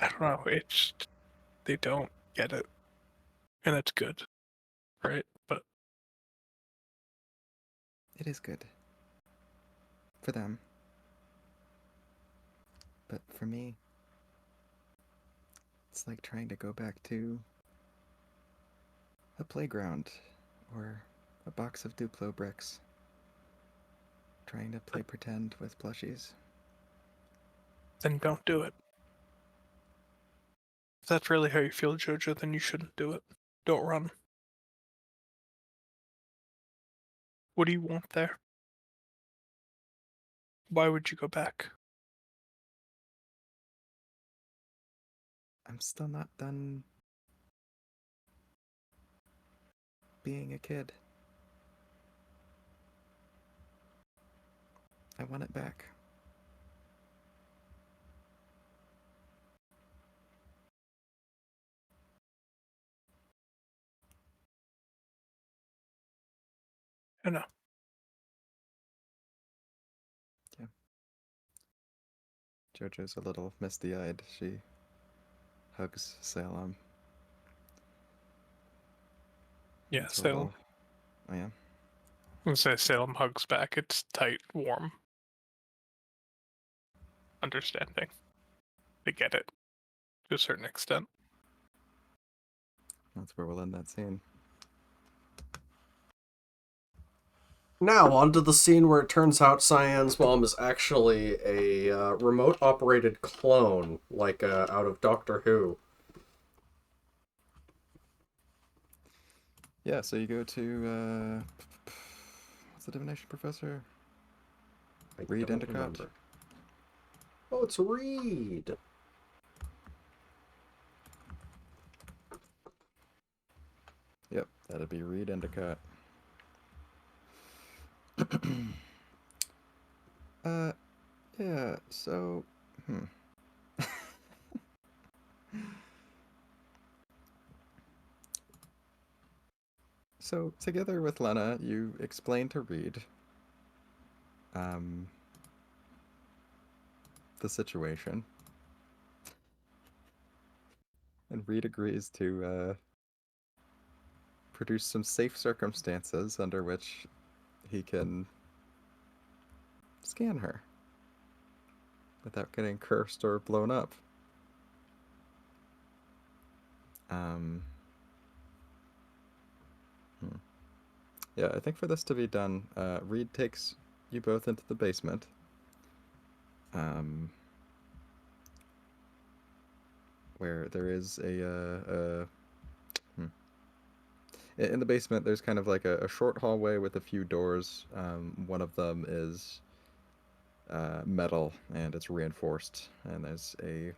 I don't know. It's they don't get it, and it's good, right? But It is good. For them. But for me, it's like trying to go back to a playground or a box of Duplo bricks. Trying to play pretend with plushies. then don't do it. If that's really how you feel, Jojo, then you shouldn't do it. Don't run. What do you want there? Why would you go back? I'm still not done being a kid. I want it back. I know. Yeah. Jojo's a little misty-eyed. She hugs Salem. Yeah, It's a Salem. little... Oh, yeah? I'm gonna say Salem hugs back. It's tight, warm. Understanding. They get it. To a certain extent. That's where we'll end that scene. Now, on to the scene where it turns out Cyan's mom is actually a remote-operated clone, like out of Doctor Who. Yeah, so you go to, what's the divination professor? Reed Endicott? Oh, it's Reed! Yep, that'd be Reed Endicott. Yeah, so... So, together with Lena, you explain to Reed, the situation. And Reed agrees to produce some safe circumstances under which he can scan her without getting cursed or blown up. Yeah, I think for this to be done, Reed takes you both into the basement. Where there is in the basement, there's kind of like a short hallway with a few doors. One of them is metal and it's reinforced, and there's a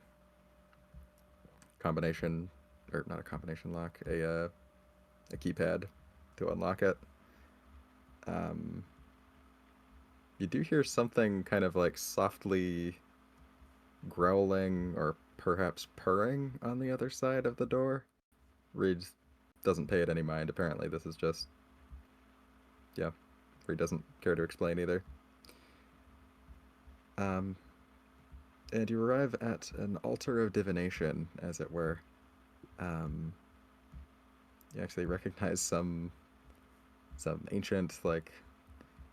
combination, or not a combination lock, a keypad to unlock it. You do hear something kind of like softly growling or perhaps purring on the other side of the door. Reed doesn't pay it any mind, apparently. This is just... yeah, Reed doesn't care to explain either. And you arrive at an altar of divination, as it were. You actually recognize some ancient, like,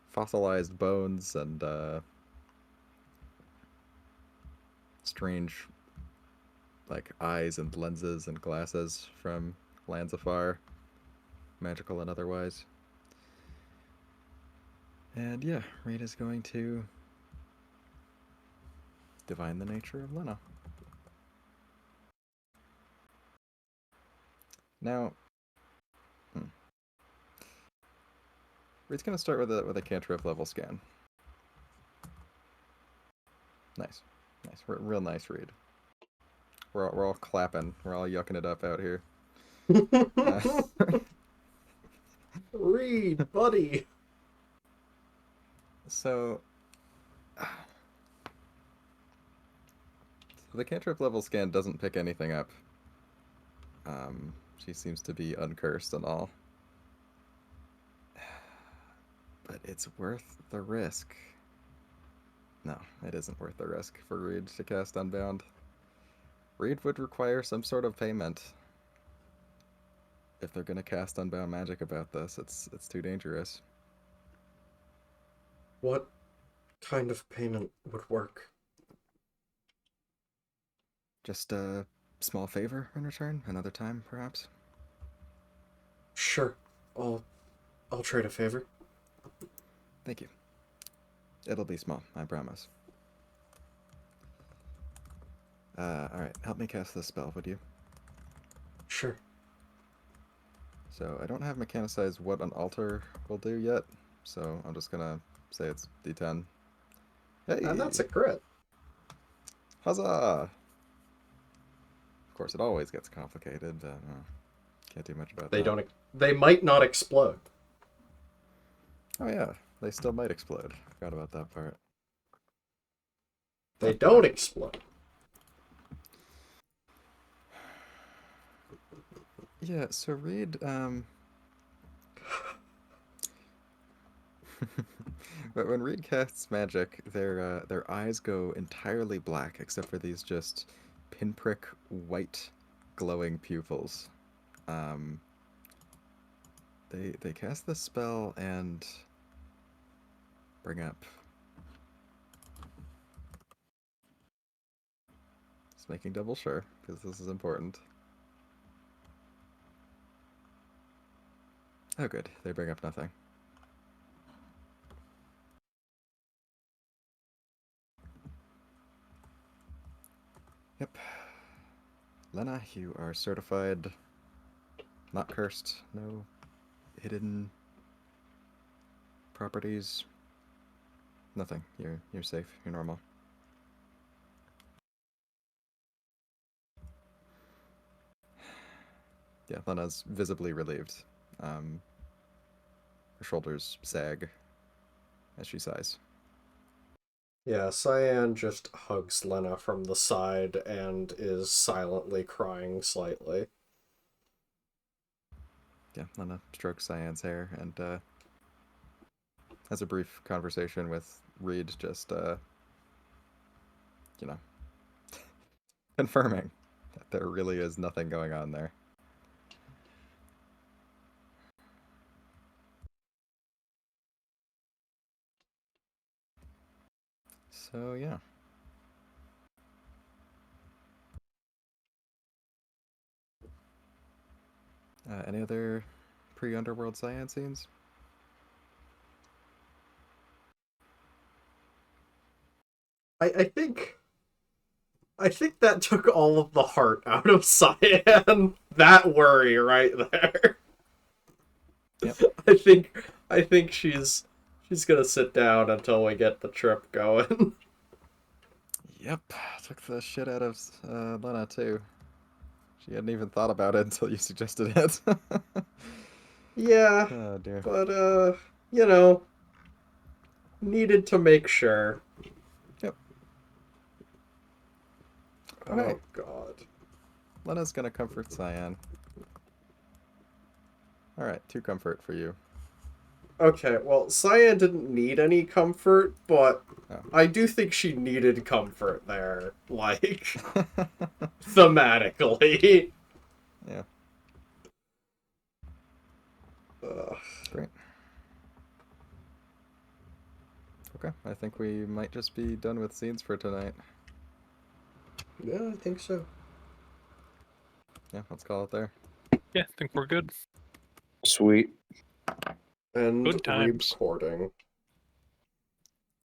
fossilized bones and strange, like, eyes and lenses and glasses from lands afar, magical and otherwise. And yeah, Reed is going to divine the nature of Lena. Now, Reed's going to start with a cantrip level scan. Nice. Real nice, Reed. We're all clapping. We're all yucking it up out here. Reed, buddy. So the cantrip level scan doesn't pick anything up. She seems to be uncursed and all. But it's worth the risk. No, it isn't worth the risk for Reed to cast Unbound. Reed would require some sort of payment. If they're gonna cast Unbound magic about this, it's too dangerous. What kind of payment would work? Just a small favor in return, another time, perhaps? Sure. I'll trade a favor. Thank you. It'll be small, I promise. Alright, help me cast this spell, would you? Sure. So, I don't have mechanicize what an altar will do yet, so I'm just gonna say it's D10. Hey! And that's a crit. Huzzah! Of course, it always gets complicated. Can't do much about that. They might not explode. Oh yeah, they still might explode. Forgot about that part. They don't explode. Yeah, so Reed, but when Reed casts magic, their eyes go entirely black, except for these just pinprick white glowing pupils. They cast the spell and bring up. Just making double sure, because this is important. Oh good, they bring up nothing. Yep. Lena, you are certified, not cursed, no hidden properties, nothing. You're safe, you're normal. Yeah, Lena's visibly relieved. Her shoulders sag as she sighs. Yeah, Cyan just hugs Lena from the side and is silently crying slightly. Yeah, Lena strokes Cyan's hair and has a brief conversation with Reed, just you know, confirming that there really is nothing going on there. So, yeah. Any other pre-Underworld Cyan scenes? I think that took all of the heart out of Cyan. That worry right there. Yep. I think she's gonna sit down until we get the trip going. Yep. Took the shit out of Lena too. She hadn't even thought about it until you suggested it. Yeah. Oh dear. But you know, needed to make sure. Yep. Oh Okay. god. Lena's gonna comfort Cyan. Alright, 2 comfort for you. Okay, well, Cyan didn't need any comfort, but Oh. I do think she needed comfort there, like, thematically. Yeah. Ugh. Great. Okay, I think we might just be done with scenes for tonight. Yeah, I think so. Yeah, let's call it there. Yeah, I think we're good. Sweet. And Good times. recording.